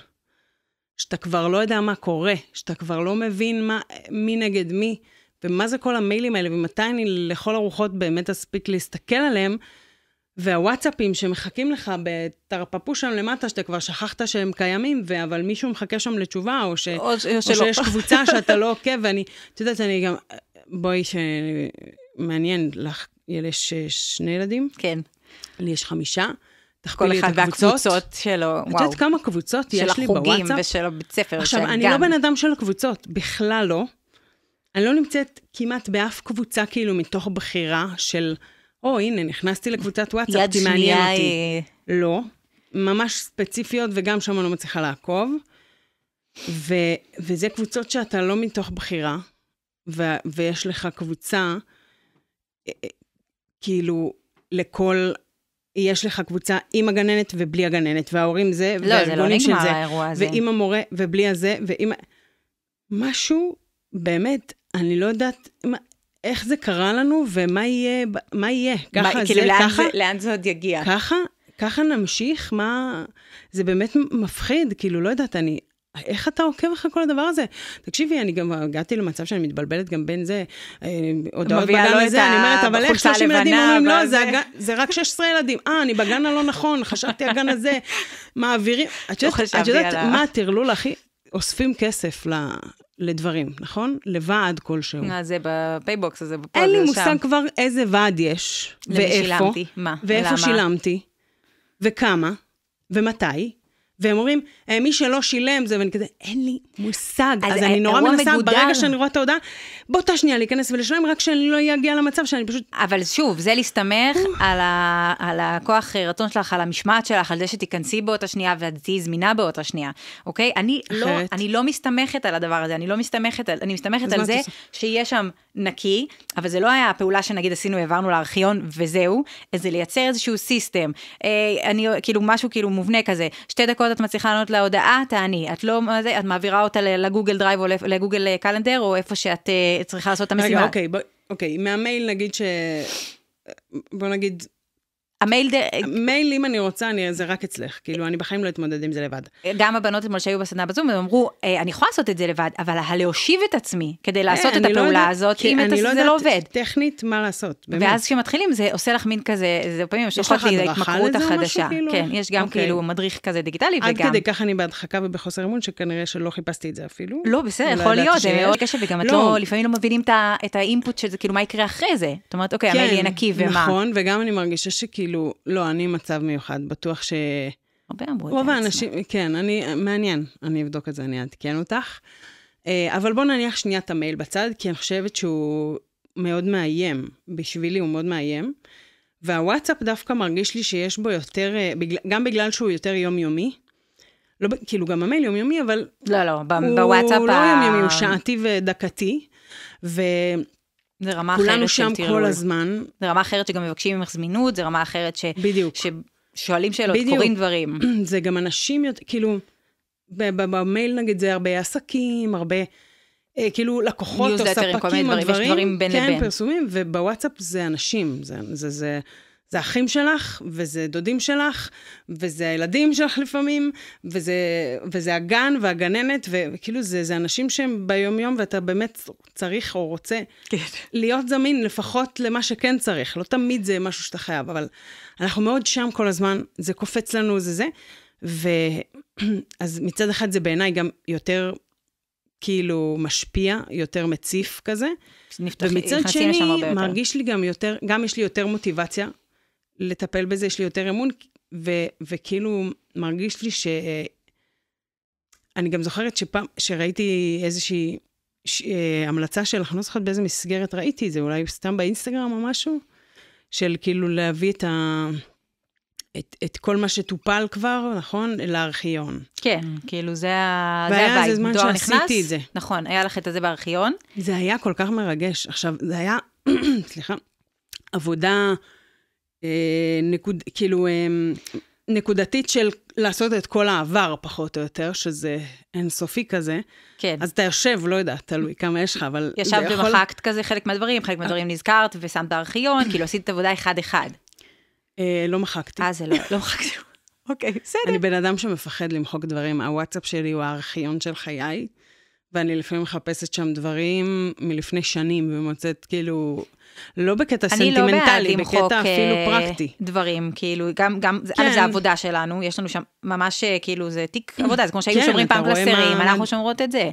שאתה כבר לא יודע מה קורה, שאתה כבר לא מבין מי נגד מי, ומה זה כל המיילים האלה, ומתי אני לכל הרוחות באמת אספיק להסתכל עליהם, והוואטסאפים שמחכים לך בתרפפו שם למטה, שאתה כבר שכחת שהם קיימים, אבל מישהו מחכה שם לתשובה, או שיש קבוצה שאתה לא עוקב, ואני, את יודעת, אני גם, בואי מעניין לך, יש 2 ילדים? כן. לי יש 5, כל אחד והקבוצות שלו, וואו. את יודעת כמה קבוצות יש לי בוואטסאפ? של החוגים ושל הבית ספר. עכשיו, אני לא בן אדם של הקבוצות, בכלל לא. אני לא נמצאת כמעט באף קבוצה, כאילו, מתוך בחירה של, הנה, נכנסתי לקבוצת וואטסאפ, כי מעניין אותי. לא, ממש ספציפיות, וגם שם אני לא מצליחה לעקוב. וזה קבוצות שאתה לא מתוך בחירה, ויש לך קבוצה, כאילו, לכל יש לך קבוצה עם הגננת ובלי הגננת, וההורים זה, לא, זה לא נגמר האירוע הזה. ועם המורה ובלי הזה, ועם... משהו, באמת, אני לא יודעת איך זה קרה לנו, ומה יהיה, מה יהיה. ככה כאילו, זה, ככה... לאן זה עוד יגיע? ככה נמשיך, מה... זה באמת מפחיד, כאילו, לא יודעת, איך אתה עוקב אחרי כל הדבר הזה? תקשיבי, אני גם הגעתי למצב שאני מתבלבלת גם בין זה, הודעות בגן הזה, אני אומרת, אבל איך 30 ילדים אומרים, לא, זה רק 16 ילדים. אני בגן הלא נכון, חשבתי הגן הזה, מעבירים. את יודעת, מה תרלול, אחי? אוספים כסף לדברים, נכון? לוועד כלשהו. זה בפייבוקס הזה, בפה, אין לי מושג כבר איזה ועד יש, ואיפה, ואיפה שילמתי, וכמה, ומתי, והם אומרים, מי שלא שילם זה, ואני כזה, אין לי מושג. אז אני נורא מנסה, ברגע שאני רואה את ההודעה, באותה שנייה להיכנס ולשלם, רק שאני לא אגיע למצב שאני פשוט... אבל שוב, זה להסתמך על הכוח רצון שלך, על המשמעת שלך, על זה שתיכנסי באותה שנייה, ואת תהיי זמינה באותה שנייה, אוקיי? אני לא מסתמכת על הדבר הזה, אני מסתמכת על זה שיש שם נקי, אבל זה לא היה הפעולה שנגיד עשינו, העברנו לארכיון וזהו, זה לייצר איזשהו סיסטם. כאילו משהו כאילו מובנה כזה, 2 דקות את מצליחה לענות להודעה, תעני. את לא, את מעבירה אותה לגוגל דרייב או לגוגל קלנדר, או איפה שאת צריכה לעשות את המשימה. רגע, אוקיי, מהמייל נגיד בוא נגיד, המייל, אם אני רוצה, זה רק אצלך. כאילו, אני בחיים לא אתמודד עם זה לבד. גם הבנות אתמול שהיו בסדנה בזום, הם אמרו, אני יכולה לעשות את זה לבד, אבל להושיב את עצמי, כדי לעשות את הפעולה הזאת, אם זה לא עובד. טכנית, מה לעשות? ואז כשמתחילים, זה עושה לך מין כזה, זה פעמים שולחות לי ההתמכרות החדשה. כן, יש גם כאילו מדריך כזה דיגיטלי, וגם... עד כדי כך אני בהדחקה ובחוסר אמון, שכנראה שלא חיפשתי את זה אפילו. לא, בסדר, יכול להיות, זה מאוד קשה, וגם את לא, לפעמים לא מבינים את האינפוט של זה, כאילו מה יקרה אחרי זה. זאת אומרת, אוקיי, המייל יהיה נקי ומה. נכון, וגם אני מרגישה שכאילו, לא, אני מצב מיוחד, בטוח ש... רוב האנשים, כן, מעניין, אני אבדוק את זה, אני אעדכן אותך. אבל בוא נניח שנייה את המייל בצד, כי אני חושבת שהוא מאוד מאיים, בשבילי הוא מאוד מאיים, והוואטסאפ דווקא מרגיש לי שיש בו יותר, גם בגלל שהוא יותר יומיומי, לא, כאילו גם המייל יומיומי, אבל... לא, בוואטסאפ... הוא לא יומיומי, הוא שעתי ודקתי, זה רמה אחרת שם כל הזמן. זה רמה אחרת שגם מבקשים ממך זמינות, זה רמה אחרת ששואלים שאלות, קוראים דברים. זה גם אנשים, כאילו, במייל נגיד זה הרבה עסקים, הרבה, כאילו לקוחות או ספקים או דברים, כן, פרסומים, ובוואטסאפ זה אנשים, זה אחים שלך, וזה דודים שלך, וזה הילדים שלך לפעמים, וזה הגן והגננת, וכאילו זה אנשים שהם ביום יום, ואתה באמת צריך או רוצה להיות זמין, לפחות למה שכן צריך. לא תמיד זה משהו שאתה חייב, אבל אנחנו מאוד שם כל הזמן, זה קופץ לנו, זה. אז מצד אחד זה בעיניי גם יותר כאילו משפיע, יותר מציף כזה, ומצד שני מרגיש לי גם יותר, גם יש לי יותר מוטיבציה, לטפל בזה, יש לי יותר אמון, וכאילו מרגיש לי אני גם זוכרת שפעם, שראיתי איזושהי המלצה שלך, לא זוכרת באיזה מסגרת ראיתי זה, אולי סתם באינסטגרם או משהו, של כאילו להביא את כל מה שטופל כבר, נכון? לארכיון. כן, כאילו זה והיה איזה זמן שעשיתי את זה. נכון, היה לך את זה בארכיון. זה היה כל כך מרגש. עכשיו, זה היה, סליחה, עבודה... כאילו נקודתית של לעשות את כל העבר פחות או יותר, שזה אינסופי כזה. כן. אז אתה יושב, לא יודע, תלוי כמה יש לך, אבל... ישבת ומחקת כזה חלק מהדברים, חלק מהדברים נזכרת ושמת ארכיון, כאילו עשית עבודה אחד-אחד. לא מחקתי. זה לא מחקתי. אוקיי, בסדר. אני בן אדם שמפחד למחוק דברים, הוואטסאפ שלי הוא הארכיון של חיי, ואני לפעמים מחפשת שם דברים מלפני שנים, ומוצאת כאילו... לא בקטע סנטימנטלי, בקטע אפילו פרקטי. דברים, כאילו, גם, זה העבודה שלנו, יש לנו שם ממש, כאילו, זה תיק עבודה, זה כמו שהיו שומרים פעם קלסרים, אנחנו שומרות את זה.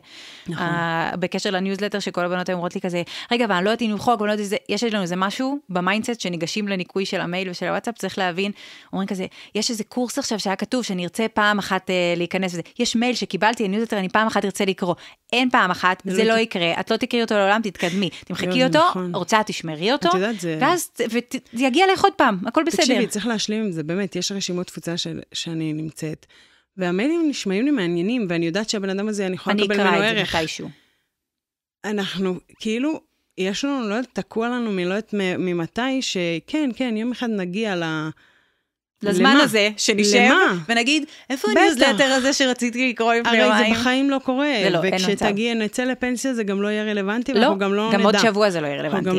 בקשר לניוזלטר שכל הבנות היו אומרות לי כזה, רגע, אבל אני לא יודעת אם נמחוק, יש לנו איזה משהו במיינדסט שניגשים לניקוי של המייל ושל הוואטסאפ, צריך להבין, אומרים כזה, יש איזה קורס עכשיו שהיה כתוב שאני ארצה פעם אחת להיכנס לזה. יש מייל שקיבלתי, הניוזלטר, אני פעם אחת ארצה לקרוא. אין פעם אחת, זה לא יקרה, את לא תקראי אותו לעולם, תתקדמי. תמחקי אותו, רוצה, תשמרי אותו, ואז יגיע לך עוד פעם, הכל בסדר. תקשיבי, צריך להשלים עם זה, באמת, יש רשימות תפוצה שאני נמצאת, והמיילים נשמעים לי מעניינים, ואני יודעת שהבן אדם הזה, אני יכולה לקבל ממנו ערך. אני אקרא את זה מתישהו. אנחנו, כאילו, יש לנו, לא יודעת, תקוע לנו מלא ממתי, שכן, יום אחד נגיע לזמן הזה, שנשב, ונגיד, איפה הניוזלטר הזה שרציתי לקרוא לפני יומיים? הרי זה בחיים לא קורה, וכשתגיע, נצא לפנסיה, זה גם לא יהיה רלוונטי, ואנחנו גם לא נדע. גם עוד שבוע זה לא יהיה רלוונטי.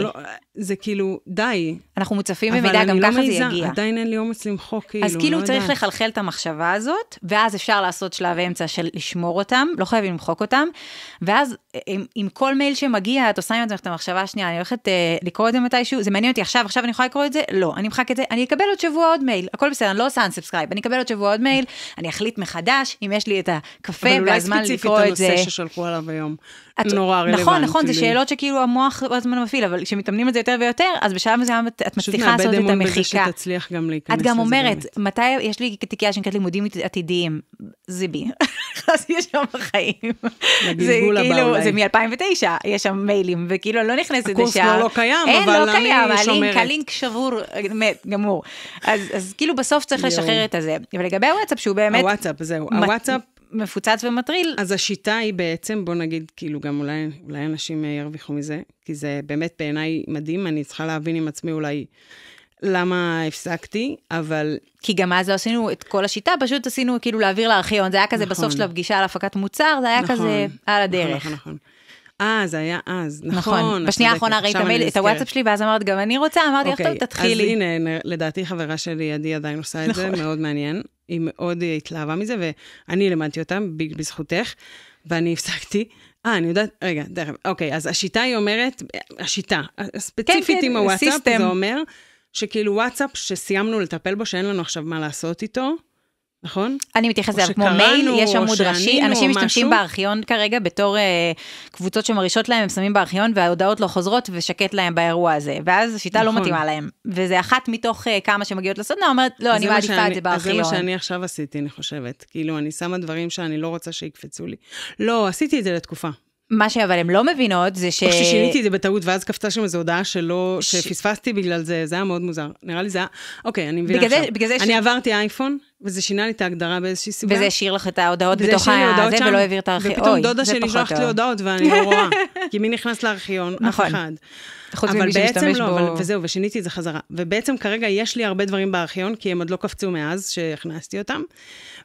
זה כאילו, די. אנחנו מוצפים במידע, גם ככה זה יגיע. עדיין אין לי אומץ למחוק, כאילו, אז כאילו צריך לחלחל את המחשבה הזאת, ואז אפשר לעשות שלב אמצע של לשמור אותם, לא חייבים למחוק אותם, ואז עם כל מייל שמגיע, את עושה עם את המחשבה השנייה, אני הולכת לקרוא את זה מתישהו, זה מעניין אותי עכשיו אני יכולה לקרוא את זה? לא, אני מחק את זה, אני אקבל עוד שבוע עוד מייל, הכל בסדר, אני לא עושה unsubscribe, אני אקבל עוד שבוע עוד מייל, אני אחליט מחדש, אם יש לי את הקפה והזמן לקרוא את זה. אבל אולי ספציפית הנושא ששלחו עליו היום, נורא רלוונטי. נכון, זה שאלות שכאילו המוח הזמן מפעיל, אבל כשמתאמנים את זה יותר ויותר, אז בשלב מסוים את מצליחה לעשות את המחיקה. את גם אומרת, מתי יש לי תיקייה שנקראת לימודים עתידיים, זה בי. אז יש שם בחיים. זה מ-2009, יש שם מיילים, וכאילו לא נכנסת הקורס לא קיים, אבל אני שומרת. הלינק שבור, גמור. אז כאילו בסוף צריך לשחרר את הזה. ולגבי הוואטסאפ, שהוא באמת... הוואטסאפ, זהו. הוואטסאפ מפוצץ ומטריל. אז השיטה היא בעצם, בוא נגיד, כאילו גם אולי אנשים ירוויחו מזה, כי זה באמת בעיניי מדהים, אני צריכה להבין עם עצמי אולי למה הפסקתי, אבל... כי גם אז לא עשינו את כל השיטה, פשוט עשינו כאילו להעביר לארכיון, זה היה כזה בסוף של הפגישה על הפקת מוצר, זה היה כזה על הדרך. נכון. זה היה אז, נכון. בשנייה האחרונה ראית את הוואטסאפ שלי, ואז אמרת גם אני רוצה, אמרתי איך טוב, תתחילי. אז הנה, לדעתי חברה שלי, עדי עדיין עושה את זה, מאוד מעניין, היא מאוד התלהבה מזה, ואני למדתי אותה בזכותך, ואני הפסקתי, אני יודעת, רגע, דרך, אוקיי, אז השיטה היא אומרת, השיטה, הספציפית עם הוואטסאפ, זה אומר, שכאילו וואטסאפ שסיימנו לטפל בו, שאין לנו עכשיו מה לעשות איתו, נכון? אני מתייחסת לזה כמו מייל, יש עמוד ראשי, אנשים משתמשים בארכיון כרגע, בתור קבוצות שמרישות להם, הם שמים בארכיון, וההודעות לא חוזרות, ושקט להם באירוע הזה, ואז השיטה לא מתאימה להם, וזה אחת מתוך כמה שמגיעות לסדנה, אומרת, לא, אני מעדיפה את זה בארכיון. זה מה שאני עכשיו עשיתי, אני חושבת, כאילו, אני שמה דברים שאני לא רוצה שיקפצו לי. לא, עשיתי את זה לתקופה. מה שאבל הם לא מבינות זה ש... או ששיניתי את זה בטעות, ואז קפצה שם איזו הודעה שפספסתי בגלל זה, זה היה מאוד מוזר. נראה לי זה היה, אוקיי, אני מבינה עכשיו. אני עברתי אייפון, וזה שינה לי את ההגדרה באיזושהי סיבה. וזה השאיר לך את ההודעות בתוך הזה, ולא העביר את הארכיון. ופתאום דודה שלי שלחת לי הודעות, ואני לא רואה. כי מי נכנס לארכיון? אף אחד. אבל בעצם לא, וזהו, ושיניתי את זה חזרה. ובעצם כרגע יש לי הרבה דברים בארכיון, כי הם עוד לא קפצו מאז שהכנסתי אותם,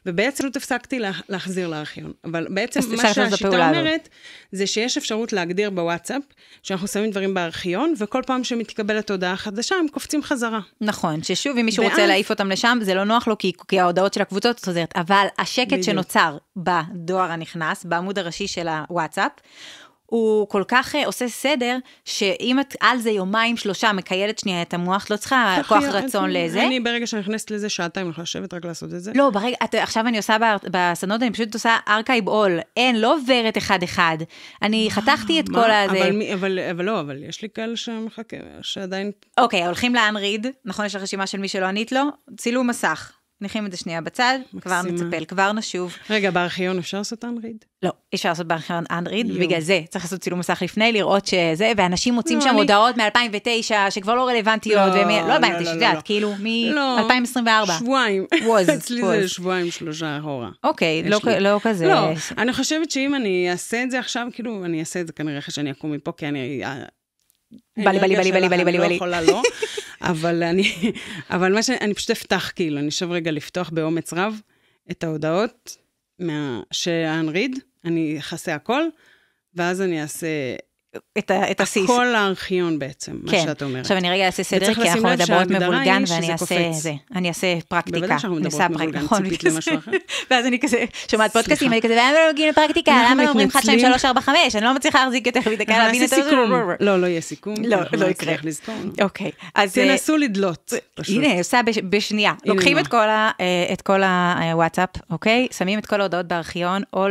ובעצם לא תפסקתי להחזיר לארכיון. אבל בעצם מה שהשיטה אומרת, זה שיש אפשרות להגדיר בוואטסאפ, שאנחנו שמים דברים בארכיון, וכל פעם שמתקבלת הודעה חדשה, הם קופצים חזרה. נכון, ששוב, אם מישהו רוצה להעיף אותם לשם, זה לא נוח לו, כי ההודעות של הקבוצות חוזרת, אבל השקט שנוצר בדואר הנכנס, בעמוד הראשי של הוואטסאפ, הוא כל כך עושה סדר, שאם את על זה יומיים שלושה מקיידת שנייה את המוח, לא צריכה כוח רצון לזה. אני ברגע שאני נכנסת לזה שעתיים, אני יכולה לשבת רק לעשות את זה. לא, ברגע, עכשיו אני עושה בסדנות, אני פשוט עושה ארכייב אול, אין, לא עוברת אחד. אני חתכתי את כל הזה. אבל לא, אבל יש לי כאלה שמחכה, שעדיין... אוקיי, הולכים לאנריד, נכון, יש לך רשימה של מי שלא ענית לו, צילום מסך. נשים את זה שנייה בצד, כבר נצפל, כבר נשוב. רגע, בארכיון אפשר לעשות אנריד? לא, אפשר לעשות בארכיון אנריד, בגלל זה צריך לעשות צילום מסך לפני, לראות שזה, ואנשים מוצאים שם הודעות מ-2009, שכבר לא רלוונטיות, לא 2009, כאילו מ-2024. שבועיים. אצלי זה שבועיים, 3 אחורה. אוקיי, לא כזה. לא, אני חושבת שאם אני אעשה את זה עכשיו, כאילו, אני אעשה את זה כנראה שאני אקום מפה, כי אני... בלי. לא יכולה, לא. אבל מה שאני פשוט אפתח, כאילו, אני חושב רגע לפתוח באומץ רב את ההודעות שהאנריד, אני אכסה הכל, ואז אני אעשה את הסיס. הכל הארכיון בעצם, מה שאת אומרת. עכשיו אני רגע אעשה סדר, כי אנחנו מדברות מבולגן, ואני אעשה פרקטיקה. בוודאי שאנחנו מדברות מבולגן, ציפית למשהו אחר. ואז אני כזה, שומעת פודקאסטים, אני כזה, למה לא מגיעים לפרקטיקה? למה לא אומרים 1, 2, 3, 4, 5? אני לא מצליחה להחזיק יותר בדקה להבין את זה. לא יהיה סיכום. לא יקרה. אוקיי. תנסו לדלות. הנה, עושה בשנייה. לוקחים את כל הוואטסאפ, אוקיי? שמים את כל ההודעות בארכיון, או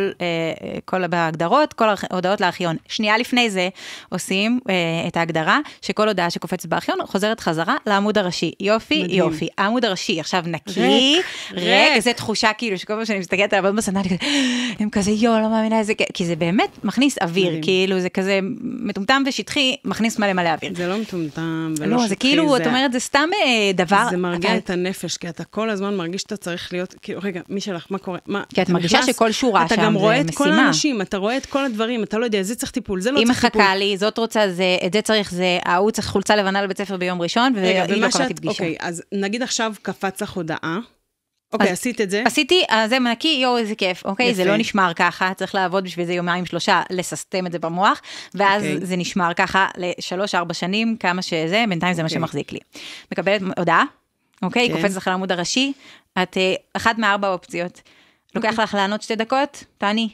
כל בהגדרות, כל ההודעות לארכיון. שנייה לפני זה עושים את ההגדרה, שכל הודעה שקופצת בארכיון חוזרת חזרה לעמוד הראשי. יופי, יופי. העמוד הראשי עכשיו נקי, ריק, איזו תחושה כאילו, שכל פעם שאני מסתכלת על עבוד בסדנה, הם כזה, לא מאמינה איזה, כי זה באמת מכניס אוויר, כאילו זה כזה מטומטם ושטחי, מכניס מלא אוויר. זה לא מטומטם ולא שטחי. זה כאילו, את אומרת, זה סתם דבר. זה מרגיע את הנפש, כי אתה כל הזמן מרגיש שאתה צריך להיות, כאילו, רגע, מי שלך, מה קורה? כי את מרגישה שכל שורה שם זה משימה. אתה גם רואה את כל האנשים, אתה רואה את כל הדברים, אתה לא יודע, זה צריך טיפול, זה לא צריך טיפול. קל לי, זאת רוצה זה, את זה צריך זה, ההוא צריך חולצה לבנה לבית ספר ביום ראשון, והיא לא קבעתי פגישה. אוקיי, אז נגיד עכשיו קפץ לך הודעה, אוקיי, עשית את זה? עשיתי, זה מנקי, יו, איזה כיף, אוקיי, זה לא נשמר ככה, צריך לעבוד בשביל זה יומיים 3, לססטם את זה במוח, ואז זה נשמר ככה ל3-4 שנים, כמה שזה, בינתיים זה מה שמחזיק לי. מקבלת הודעה, אוקיי, קופצת לך לעמוד הראשי, את אחת מ4 אופציות. לוקח לך לענות 2 דקות, תעני.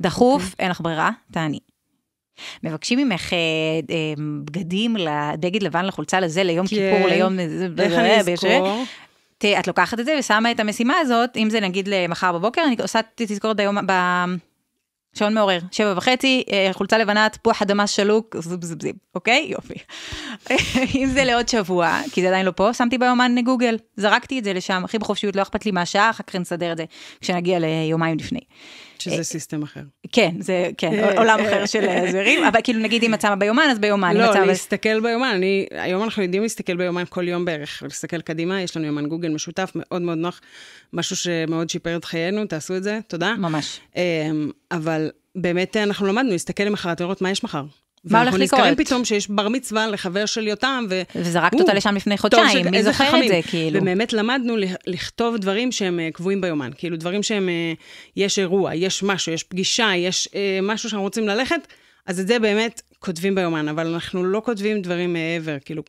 דחוף, אין לך ברירה, תעני. מבקשים ממך בגדים, בגד לבן לחולצה לזה, ליום כיפור, ליום... איך אני אזכור? את לוקחת את זה ושמה את המשימה הזאת, אם זה נגיד למחר בבוקר, אני עושה תזכורת ביום, בשעון מעורר, 7:30, חולצה לבנה, תפוח אדמה שלוק, זבזבזים, אוקיי? יופי. אם זה לעוד שבוע, כי זה עדיין לא פה, שמתי ביומן גוגל, זרקתי את זה לשם, הכי בחופשיות, לא אכפת לי מהשעה, אחר כך נסדר את זה, כשנגיע ליומיים לפני. שזה סיסטם אחר. כן, זה, כן, עולם אחר של זרים, אבל כאילו נגיד אם את שמה ביומן, אז ביומן. לא, להסתכל ביומן, היום אנחנו יודעים להסתכל ביומן כל יום בערך, להסתכל קדימה, יש לנו יומן גוגל משותף, מאוד מאוד נוח, משהו שמאוד שיפר את חיינו, תעשו את זה, תודה. ממש. אבל באמת אנחנו למדנו להסתכל למחרת, לראות מה יש מחר. מה הולך לקרות? ואנחנו נזכרים פתאום שיש בר מצווה לחבר של יותם, וזרקת אותה לשם לפני חודשיים, מי זוכר את זה, כאילו? ובאמת למדנו לכתוב דברים שהם קבועים ביומן, כאילו דברים שהם, יש אירוע, יש משהו, יש פגישה, יש משהו שאנחנו רוצים ללכת, אז את זה באמת כותבים ביומן, אבל אנחנו לא כותבים דברים מעבר, כאילו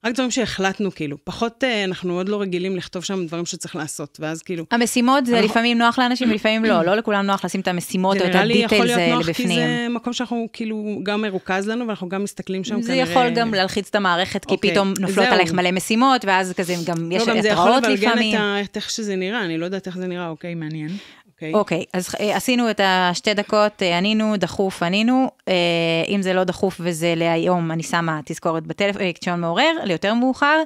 רק דברים שהחלטנו, כאילו, פחות אנחנו עוד לא רגילים לכתוב שם דברים שצריך לעשות, ואז כאילו... המשימות זה לפעמים נוח לאנשים, ולפעמים לא, לא לכולם נוח לשים את המשימות או את הדיטייל זה לבפנים. זה נראה לי יכול להיות נוח, כי זה מקום שאנחנו כאילו גם מרוכז לנו, ואנחנו גם מסתכלים שם זה יכול גם להלחיץ את המערכת, כי פתאום נופלות עליך מלא משימות, ואז כזה גם יש התראות לפעמים. זה יכול לבלגן את איך שזה נראה, אני לא יודעת איך זה נראה, אוקיי, מעניין. אוקיי, אז עשינו את 2 דקות, ענינו, דחוף, ענינו, אם זה לא דחוף וזה להיום, אני שמה תזכורת בטלפון, שעון מעורר, ליותר מאוחר,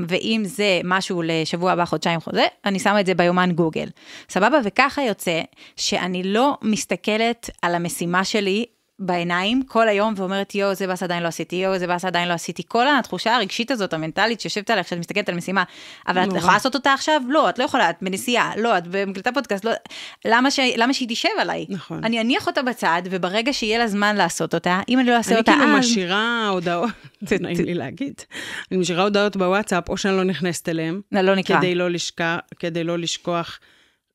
ואם זה משהו לשבוע הבא, חודשיים חוזה, אני שמה את זה ביומן גוגל. סבבה, וככה יוצא שאני לא מסתכלת על המשימה שלי, בעיניים כל היום ואומרת, יו, זה באס עדיין לא עשיתי, יו, זה באס עדיין לא עשיתי. כל התחושה הרגשית הזאת, המנטלית, שיושבת עליך, שאת מסתכלת על משימה, אבל את יכולה לעשות אותה עכשיו? לא, את לא יכולה, את בנסיעה, לא, את במקלטה פודקאסט, לא, למה שהיא תשב עליי? נכון. אני אניח אותה בצד, וברגע שיהיה לה זמן לעשות אותה, אם אני לא אעשה אותה, אני כאילו משאירה הודעות, נעים לי להגיד, אני משאירה הודעות בוואטסאפ, או שאני לא נכנסת אליהם, כדי לא לשכוח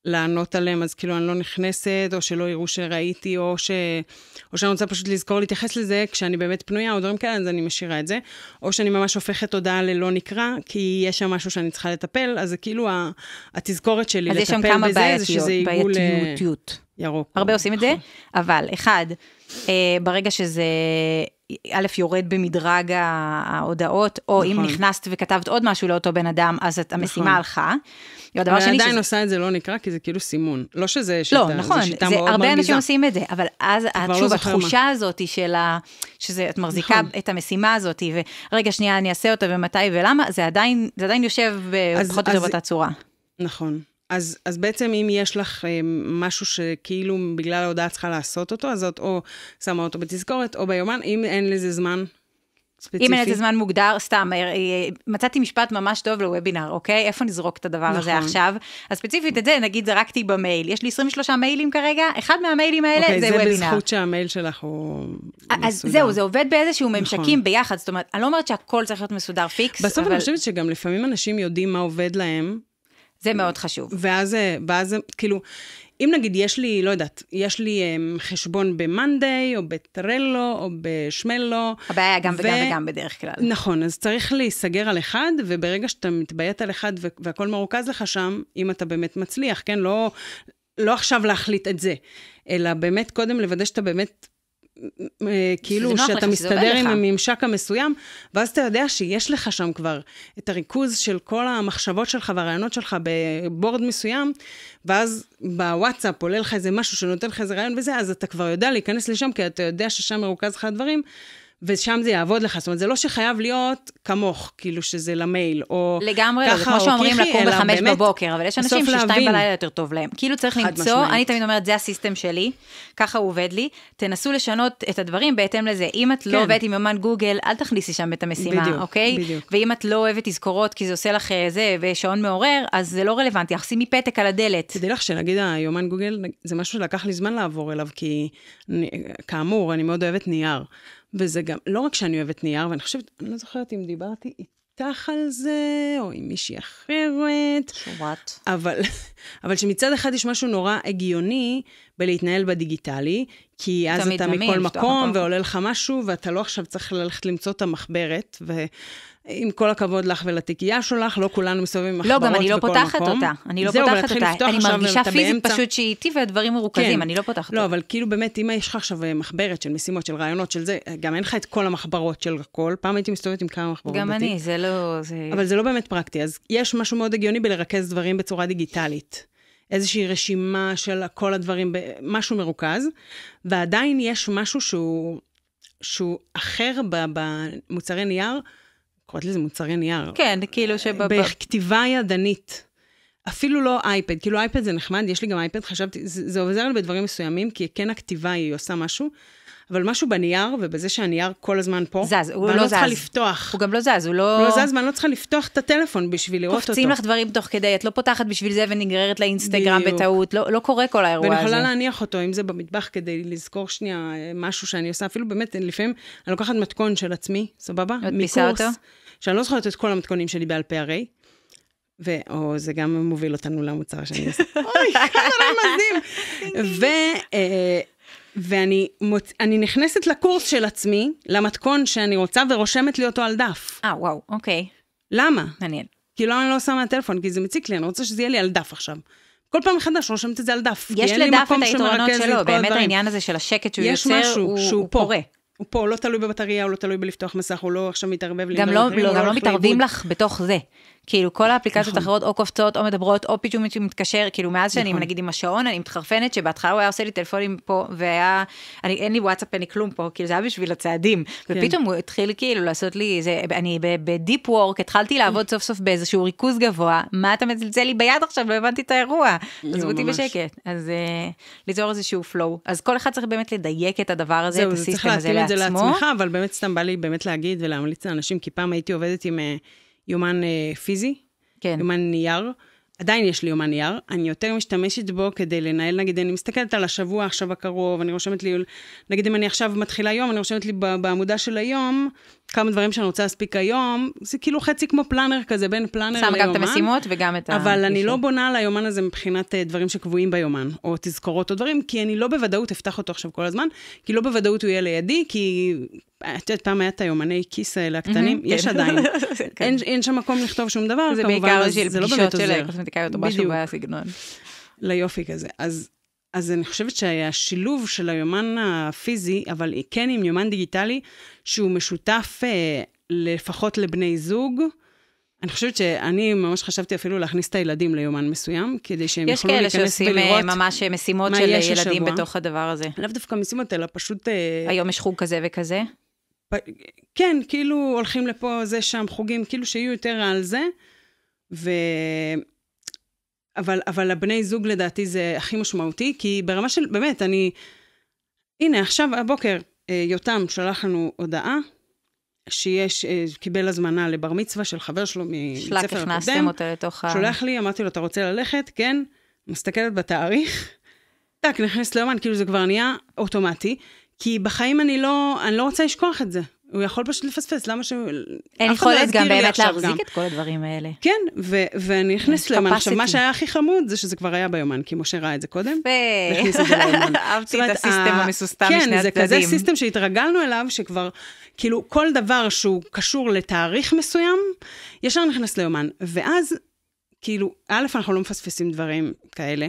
לענות עליהם, אז כאילו אני לא נכנסת, או שלא יראו שראיתי, או שאני רוצה פשוט לזכור להתייחס לזה, כשאני באמת פנויה, או דברים כאלה, אז אני משאירה את זה, או שאני ממש הופכת הודעה ללא נקרא, כי יש שם משהו שאני צריכה לטפל, אז זה כאילו התזכורת שלי לטפל בזה, אז יש שם כמה בעייתיות. ירוק. הרבה עושים את זה, אבל אחד, ברגע שזה א' יורד במדרג ההודעות, או אם נכנסת וכתבת עוד משהו לאותו בן אדם, אז המשימה הלכה. אבל עדיין עושה את זה לא נקרא, כי זה כאילו סימון. לא שזה שיטה, לא, נכון, הרבה אנשים עושים את זה, אבל אז שוב, התחושה הזאת שאת מחזיקה את המשימה הזאת, ורגע שנייה אני אעשה אותה ומתי ולמה, זה עדיין יושב פחות או יותר באותה צורה. נכון. אז בעצם אם יש לך משהו שכאילו בגלל ההודעה צריכה לעשות אותו, אז את או שמה אותו בתזכורת או ביומן, אם אין לזה זמן ספציפי. אם אין לזה זמן מוגדר, סתם, מצאתי משפט ממש טוב לוובינר, אוקיי? איפה נזרוק את הדבר הזה עכשיו? אז ספציפית את זה, נגיד זרקתי במייל, יש לי 23 מיילים כרגע, אחד מהמיילים האלה זה וובינר. אוקיי, זה בזכות שהמייל שלך הוא מסודר. אז זהו, זה עובד באיזשהו ממשקים ביחד, זאת אומרת, אני לא אומרת שהכל צריך להיות מסודר פיקס. בסוף אני חושבת שגם לפעמים אנשים יודעים מה עובד להם. זה מאוד חשוב. ואז כאילו, אם נגיד יש לי, לא יודעת, יש לי חשבון במנדי, או בטרלו, או בשמלו. הבעיה גם וגם וגם בדרך כלל. נכון, אז צריך להיסגר על אחד, וברגע שאתה מתביית על אחד, והכל מרוכז לך שם, אם אתה באמת מצליח, כן? לא עכשיו להחליט את זה, אלא באמת קודם לוודא שאתה באמת, כאילו שאתה מסתדר עם הממשק המסוים, ואז אתה יודע שיש לך שם כבר את הריכוז של כל המחשבות שלך והרעיונות שלך בבורד מסוים, ואז בוואטסאפ עולה לך איזה משהו שנותן לך איזה רעיון וזה, אז אתה כבר יודע להיכנס לשם, כי אתה יודע ששם מרוכז לך הדברים, ושם זה יעבוד לך, זאת אומרת, זה לא שחייב להיות כמוך, כאילו שזה למייל, או לגמרי, זה כמו שאומרים לקום ב5 בבוקר, אבל יש אנשים ש2 בלילה יותר טוב להם. כאילו צריך למצוא, אני תמיד אומרת, זה הסיסטם שלי, ככה הוא עובד לי, תנסו לשנות את הדברים בהתאם לזה. אם את לא עובדת עם יומן גוגל, אל תכניסי שם את המשימה, אוקיי? ואם את לא אוהבת תזכורות, כי זה עושה לך זה, ושעון מעורר, אז זה לא רלוונטי, שימי פתק על הדלת. תדעי לך שנגיד היומן גוגל, זה משהו שלקח לי זמן לעבור אליו, כי כאמור, אני מאוד אוהבת נייר. וזה גם, לא רק שאני אוהבת נייר, ואני חושבת, אני לא זוכרת אם דיברתי איתך על זה, או עם מישהי אחרת. שוואט. אבל שמצד אחד יש משהו נורא הגיוני בלהתנהל בדיגיטלי, כי אז אתה מכל מקום, ועולה לך משהו, ואתה לא עכשיו צריך ללכת למצוא את המחברת, עם כל הכבוד לך ולתיקייה שלך, לא כולנו מסובבים מחברות בכל מקום. לא, גם אני לא פותחת אותה. אני לא פותחת אותה. אני מרגישה פיזית פשוט שהיא איתי והדברים מרוכזים, אני לא פותחת אותה. לא, אבל כאילו באמת, אם יש לך עכשיו מחברת של משימות, של רעיונות, של זה, גם אין לך את כל המחברות של הכל. פעם הייתי מסתובבת עם כמה מחברות. גם אני, זה לא... אבל זה לא באמת פרקטי. אז יש משהו מאוד הגיוני בלרכז דברים בצורה דיגיטלית. איזושהי רשימה של כל הדברים, משהו מרוכז, ועדיין יש משהו שהוא אחר במוצרי נייר, קוראת לזה מוצרי נייר. כן, כאילו בכתיבה ידנית. אפילו לא אייפד, כאילו אייפד זה נחמד, יש לי גם אייפד, חשבתי, זה עוזר לי בדברים מסוימים, כי כן הכתיבה היא עושה משהו, אבל משהו בנייר, ובזה שהנייר כל הזמן פה, זז, הוא ואני לא לא צריכה זז. לפתוח. הוא גם לא זז, הוא לא... לא זז, ואני לא צריכה לפתוח את הטלפון בשביל לראות אותו. קופצים לך דברים תוך כדי, את לא פותחת בשביל זה ונגררת לאינסטגרם בטעות, לא קורה כל האירוע הזה. ואני יכולה להניח אותו, אם זה במטבח, כדי לזכור שנייה משהו שאני עושה, אפילו באמת, לפעמים אני לוקחת מתכון של עצמי, סבבה? מקורס, שאני לא זוכרת את כל המתכונים שלי בעל פה הרי, או זה גם מוביל אותנו למוצר שאני עושה. אוי, כמה מדהים. ואני נכנסת לקורס של עצמי, למתכון שאני רוצה, ורושמת לי אותו על דף. וואו, אוקיי. למה? מעניין. כי לא, אני לא עושה מהטלפון, כי זה מציק לי, אני רוצה שזה יהיה לי על דף עכשיו. כל פעם מחדש רושמת את זה על דף. יש לדף את היתרונות שלו, באמת העניין הזה של השקט שהוא יוצר, הוא פורה. הוא פה, הוא לא תלוי בבטריה, הוא לא תלוי בלפתוח מסך, הוא לא עכשיו מתערבב לי. גם לא מתערבים לך בתוך זה. כאילו, כל האפליקציות האחרות או קופצות, או מדברות, או פתאום מתקשר, כאילו, מאז שאני, נגיד, עם השעון, אני מתחרפנת שבהתחלה הוא היה עושה לי טלפונים פה, והיה, אין לי וואטסאפ, אין לי כלום פה, כאילו, זה היה בשביל הצעדים. ופתאום הוא התחיל, כאילו, לעשות לי, אני בדיפ וורק, התחלתי לעבוד סוף סוף באיזשהו ריכוז גבוה, מה אתה מצלצל לי ביד עכשיו? לא הבנתי את האירוע. עזבו אותי בשקט. אז ליצור איזשהו flow. אז כל אחד צריך באמת לדייק את הדבר הזה, את הסיסטם הזה לעצמו. אבל באמת סתם בא לי באמת להגיד ולהמליץ לאנשים, כי פעם הייתי עובדת עם יומן פיזי, כן. יומן נייר, עדיין יש לי יומן נייר, אני יותר משתמשת בו כדי לנהל, נגיד, אני מסתכלת על השבוע עכשיו הקרוב, אני רושמת לי, נגיד אם אני עכשיו מתחילה יום, אני רושמת לי בעמודה של היום, כמה דברים שאני רוצה להספיק היום, זה כאילו חצי כמו פלנר כזה, בין פלנר ליומן. שם גם את המשימות וגם את אבל אני לא בונה על היומן הזה מבחינת דברים שקבועים ביומן, או תזכורות או דברים, כי אני לא בוודאות אפתח אותו עכשיו כל הזמן, כי לא בוודאות הוא יהיה לידי, כי את יודעת, פעם היה את היומני כיס האלה הקטנים, יש עדיין. אין שם מקום לכתוב שום דבר, זה בעיקר של פגישות של קוסמטיקאיות או משהו בסגנון. ליופי כזה. אז אני חושבת שהשילוב של היומן הפיזי, אבל כן עם יומן דיגיטלי, שהוא משותף לפחות לבני זוג, אני חושבת שאני ממש חשבתי אפילו להכניס את הילדים ליומן מסוים, כדי שהם יוכלו להיכנס ולראות. יש כאלה שעושים ממש משימות של ילדים בתוך הדבר הזה. לאו דווקא משימות, אלא פשוט... היום יש חוג כזה וכזה? כן, כאילו הולכים לפה, זה שם, חוגים, כאילו שיהיו יותר על זה, אבל הבני זוג לדעתי זה הכי משמעותי, כי ברמה של, באמת, הנה, עכשיו הבוקר, יותם שלח לנו הודעה, קיבל הזמנה לבר מצווה של חבר שלו מספר הקודם. הכנסתם אותה לתוך שולח לי, אמרתי לו, אתה רוצה ללכת? כן, מסתכלת בתאריך, טק, נכנס ליומן, כאילו זה כבר נהיה אוטומטי, כי בחיים אני לא רוצה לשכוח את זה. הוא יכול פשוט לפספס, למה אין יכולת גם באמת להחזיק את כל הדברים האלה. כן, ואני נכנס ליומן. עכשיו, מה שהיה הכי חמוד זה שזה כבר היה ביומן, כי משה ראה את זה קודם. והכניס את זה ליומן. אהבתי את הסיסטם המסוסתם משני הצדדים. כן, זה כזה סיסטם שהתרגלנו אליו, שכבר, כאילו, כל דבר שהוא קשור לתאריך מסוים, ישר נכנס ליומן. ואז, כאילו, א', אנחנו לא מפספסים דברים כאלה.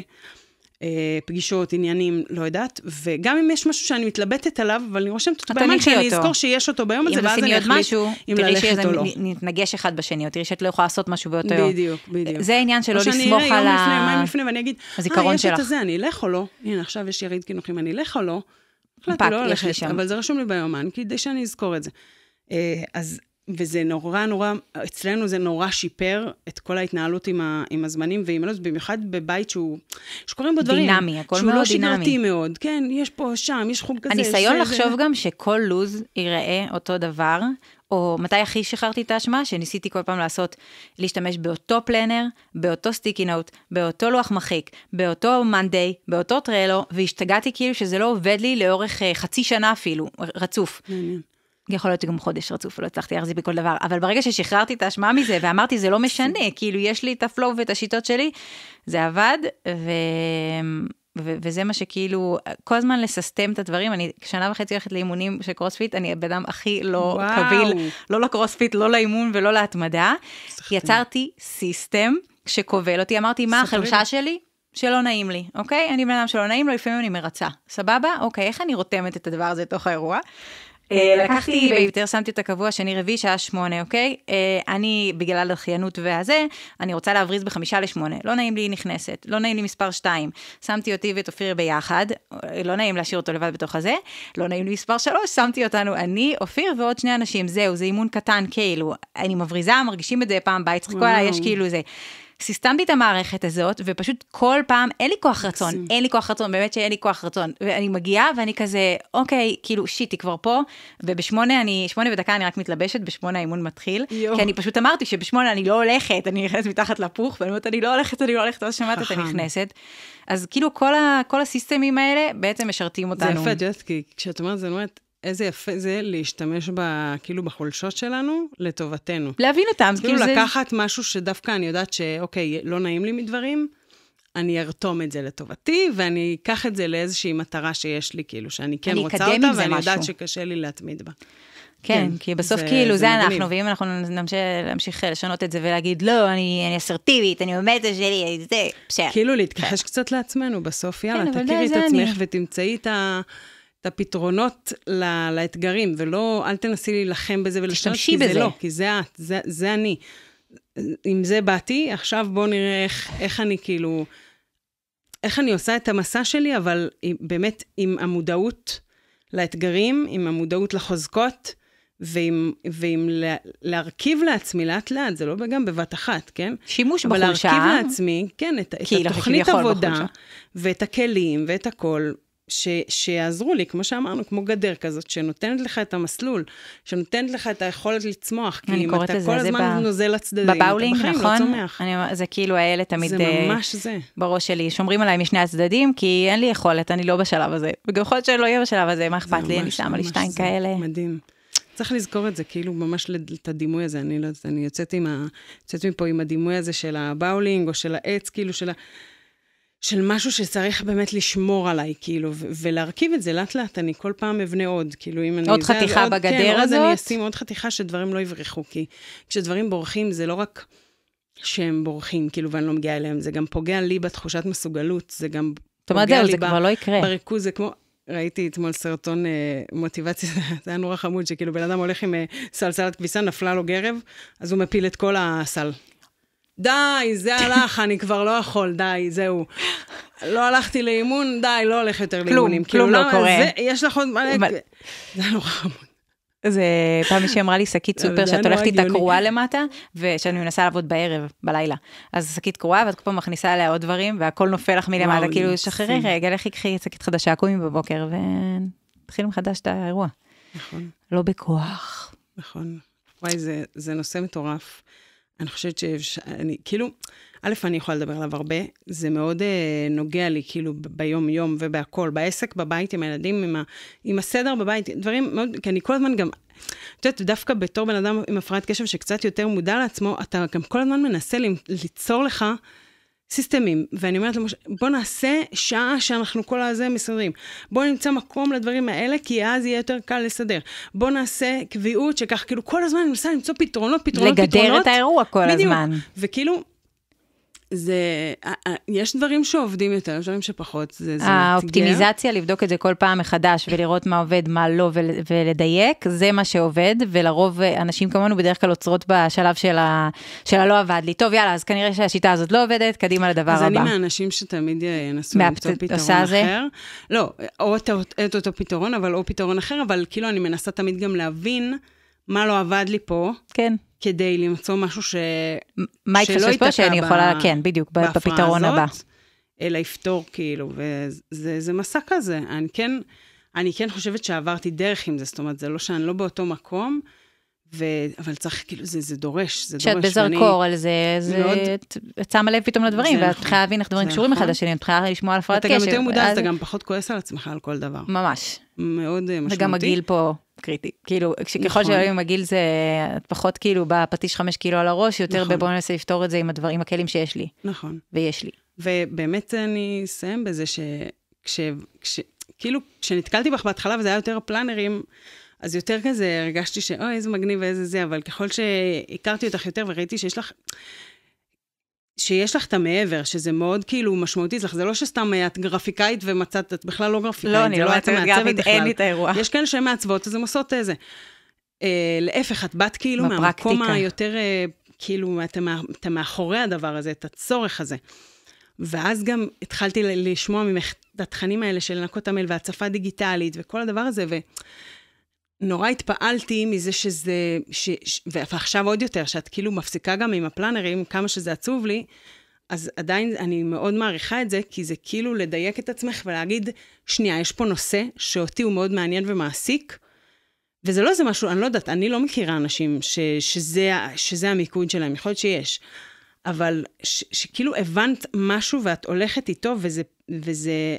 פגישות, עניינים, לא יודעת, וגם אם יש משהו שאני מתלבטת עליו, אבל אני רושמת אותו ביומן שאני אזכור שיש אותו ביום הזה, ואז אני אחליט אם ללכת או לא. נתנגש אחד בשני, או תראי שאת לא יכולה לעשות משהו באותו יום. בדיוק. זה העניין שלא לסמוך על יומיים לפני, ואני אגיד, יש את זה, אני אלך או לא? הנה, עכשיו יש יריד קינוחים, אני אלך או לא? החלטתי לא ללכת, אבל זה רשום לי ביומן, כדי שאני אזכור את זה. אז, וזה נורא, אצלנו זה נורא שיפר את כל ההתנהלות עם הזמנים ועם הלו"ז, במיוחד בבית שקוראים בו דברים. דינמי, הכל שהוא מאוד לא דינמי. שגרתי מאוד, כן, יש פה, שם, יש חוג כזה. הניסיון לחשוב גם שכל לוז ייראה אותו דבר, או מתי הכי שחררתי את האשמה, שניסיתי כל פעם להשתמש באותו פלנר, באותו סטיקי נוט, באותו לוח מחיק, באותו מנדיי, באותו טרלו, והשתגעתי כאילו שזה לא עובד לי לאורך חצי שנה אפילו, רצוף. יכול להיות שגם חודש רצוף, לא הצלחתי להחזיק בכל דבר, אבל ברגע ששחררתי את האשמה מזה, ואמרתי, זה לא משנה, כאילו יש לי את הפלואו ואת השיטות שלי, זה עבד, וזה מה שכאילו, כל הזמן לססטם את הדברים, אני שנה וחצי הולכת לאימונים של קרוספיט, אני הבן אדם הכי לא קביל, לא לקרוספיט, לא לאימון ולא להתמדה, יצרתי סיסטם שקובל אותי, אמרתי, מה החלשה שלי? שלא נעים לי, אוקיי? אני בן אדם שלא נעים לו, לפעמים אני מרצה, סבבה? אוקיי, איך אני רותמת את הדבר הזה תוך האירוע? לקחתי ביותר, שמתי את הקבוע, שני רביעי, שעה 8, אוקיי? אני, בגלל הדחיינות והזה, אני רוצה להבריז ב7:55, לא נעים לי נכנסת, לא נעים לי מספר 2, שמתי אותי ואת אופיר ביחד, לא נעים להשאיר אותו לבד בתוך הזה, לא נעים לי מספר 3, שמתי אותנו, אני, אופיר ועוד 2 אנשים, זהו, זה אימון קטן, כאילו, אני מבריזה, מרגישים את זה פעם בית, צחקו עליי, יש כאילו זה. סיסטמתי את המערכת הזאת, ופשוט כל פעם, אין לי כוח רצון, באמת שאין לי כוח רצון, ואני מגיעה, ואני כזה, אוקיי, כאילו, שיט, היא כבר פה, ובשמונה ודקה אני רק מתלבשת, בשמונה האימון מתחיל, כי אני פשוט אמרתי שבשמונה אני לא הולכת, אני נכנסת מתחת לפוך, ואני אומרת, אני לא הולכת, אז שמעת את אני נכנסת, אז כאילו, כל הסיסטמים האלה, בעצם משרתים אותנו. זה יפה, את יודעת, כי כשאת אומרת, זה אומרת, איזה יפה זה להשתמש כאילו בחולשות שלנו לטובתנו. להבין אותם. כאילו לקחת משהו שדווקא אני יודעת שאוקיי, לא נעים לי מדברים, אני ארתום את זה לטובתי, ואני אקח את זה לאיזושהי מטרה שיש לי, כאילו, שאני כן רוצה אותה, ואני יודעת שקשה לי להתמיד בה. כן, כי בסוף כאילו זה אנחנו, ואם אנחנו נמשיך לשנות את זה ולהגיד, לא, אני אסרטיבית, אני עומדת שלי, זה, בסדר. כאילו להתכחש קצת לעצמנו בסוף, יאללה, תכירי את עצמך ותמצאי את הפתרונות לאתגרים, ולא, אל תנסי להילחם בזה ולשנות, כי זה לא, כי זה את, זה אני. אם זה באתי, עכשיו בואו נראה איך אני כאילו, איך אני עושה את המסע שלי, אבל באמת עם המודעות לאתגרים, עם המודעות לחוזקות, ועם להרכיב לעצמי לאט לאט, זה לא גם בבת אחת, כן? שימוש בחולשה. אבל להרכיב לעצמי, כן, את התוכנית עבודה, ואת הכלים, ואת הכל, שיעזרו לי, כמו שאמרנו, כמו גדר כזאת, שנותנת לך את המסלול, שנותנת לך את היכולת לצמוח, כי אם אתה כל הזמן נוזל לצדדים, בבאולינג, אתה בחיים נכון? לא צומח. זה כאילו האלה תמיד זה ממש זה. בראש שלי, שומרים עליי משני הצדדים, כי אין לי יכולת, אני לא בשלב הזה. וגם יכול להיות שלא יהיה בשלב הזה, מה אכפת לי? אני שמה לי 2 כאלה. מדהים. צריך לזכור את זה, כאילו ממש את הדימוי הזה, אני יוצאת מפה עם הדימוי הזה של הבאולינג, או של העץ, כאילו של משהו שצריך באמת לשמור עליי, כאילו, ולהרכיב את זה לאט לאט, אני כל פעם אבנה עוד, כאילו, אם אני... עוד חתיכה בגדר הזאת? אני אשים עוד חתיכה שדברים לא יברחו, כי כשדברים בורחים, זה לא רק שהם בורחים, כאילו, ואני לא מגיעה אליהם, זה גם פוגע לי בתחושת מסוגלות, זה גם פוגע לי בריכוז, זה כמו... ראיתי אתמול סרטון מוטיבציה, זה היה נורא חמוד, שכאילו בן אדם הולך עם סלסלת כביסה, נפלה לו גרב, אז הוא מפיל את כל הסל. די, זה הלך, אני כבר לא יכול, די, זהו. לא הלכתי לאימון, די, לא הולך יותר לאימונים. כלום לא קורה. יש לך עוד מלא... זה היה נורא חמוד. זה פעם מישהי אמרה לי שקית סופר, שאת הולכת איתה קרועה למטה, ושאני מנסה לעבוד בערב, בלילה. אז שקית קרועה, ואת כל פעם מכניסה עליה עוד דברים, והכל נופל לך מלמטה, כאילו שחררי רגע, לכי קחי שקית חדשה, קומי בבוקר, ותתחיל מחדש את האירוע. נכון. לא בכוח. נכון. וואי, זה נושא מטורף. אני חושבת שאני, כאילו, א', אני יכולה לדבר עליו הרבה, זה מאוד נוגע לי, כאילו, ביום-יום ובהכל, בעסק, בבית, עם הילדים, עם הסדר בבית, דברים מאוד, כי אני כל הזמן גם, את יודעת, דווקא בתור בן אדם עם הפרעת קשב, שקצת יותר מודע לעצמו, אתה גם כל הזמן מנסה ליצור לך סיסטמים, ואני אומרת למשה, בוא נעשה שעה שאנחנו כל הזה מסדרים, בוא נמצא מקום לדברים האלה, כי אז יהיה יותר קל לסדר, בוא נעשה קביעות שכך, כאילו כל הזמן אני מנסה למצוא פתרונות, לגדר את האירוע כל הזמן. וכאילו, יש דברים שעובדים יותר, יש דברים שפחות. האופטימיזציה, לבדוק את זה כל פעם מחדש, ולראות מה עובד, מה לא, ולדייק, זה מה שעובד, ולרוב אנשים כמונו בדרך כלל עוצרות בשלב של הלא עבד לי. טוב, יאללה, אז כנראה שהשיטה הזאת לא עובדת, קדימה לדבר הבא. אז אני מהאנשים שתמיד ינסו למצוא פתרון אחר. לא, או את אותו פתרון, אבל או פתרון אחר, אבל כאילו אני מנסה תמיד גם להבין מה לא עבד לי פה. כן. כדי למצוא משהו מה התפספס פה שאני יכולה, כן, בדיוק, בפתרון הבא. אלא יפתור כאילו, וזה מסע כזה. אני כן חושבת שעברתי דרך עם זה, זאת אומרת, זה לא שאני לא באותו מקום, אבל צריך, כאילו, זה דורש, זה דורש. שאת בזרקור על זה, את שמה לב פתאום לדברים, ואת מתחילה להבין איך דברים קשורים אחד לשני, את מתחילה לשמוע על הפרעת קשב. אתה גם יותר מודע, אז אתה גם פחות כועס על עצמך על כל דבר. ממש. מאוד משמעותי. וגם הגיל פה קריטי. כאילו, ככל שעולים הגיל זה, את פחות כאילו בפטיש 5 קילו על הראש, יותר בבוא ננסה לפתור את זה עם הדברים, הכלים שיש לי. נכון. ויש לי. ובאמת אני אסיים בזה כאילו, כשנתקלתי בך בהתחלה, וזה היה יותר הפלנרים, אז יותר כזה, הרגשתי איזה מגניב ואיזה זה, אבל ככל שהכרתי אותך יותר וראיתי שיש לך את המעבר, שזה מאוד כאילו משמעותי, זה לא שסתם את גרפיקאית ומצאת, את בכלל לא גרפיקאית. לא, אני לא מעצבת גרפית, אין לי את האירוע. יש כאלה שהן מעצבות, אז הן עושות איזה. להפך, את באת כאילו מהמקום היותר, כאילו, אתה מאחורי הדבר הזה, את הצורך הזה. ואז גם התחלתי לשמוע ממך את התכנים האלה של לנקות המייל והצפה דיגיטלית וכל הדבר הזה, ונורא התפעלתי מזה שזה, ועכשיו עוד יותר, שאת כאילו מפסיקה גם עם הפלנרים, כמה שזה עצוב לי, אז עדיין אני מאוד מעריכה את זה, כי זה כאילו לדייק את עצמך ולהגיד, שנייה, יש פה נושא שאותי הוא מאוד מעניין ומעסיק, וזה לא זה משהו, אני לא יודעת, אני לא מכירה אנשים שזה המיקוד שלהם, יכול להיות שיש, אבל שכאילו הבנת משהו ואת הולכת איתו, וזה,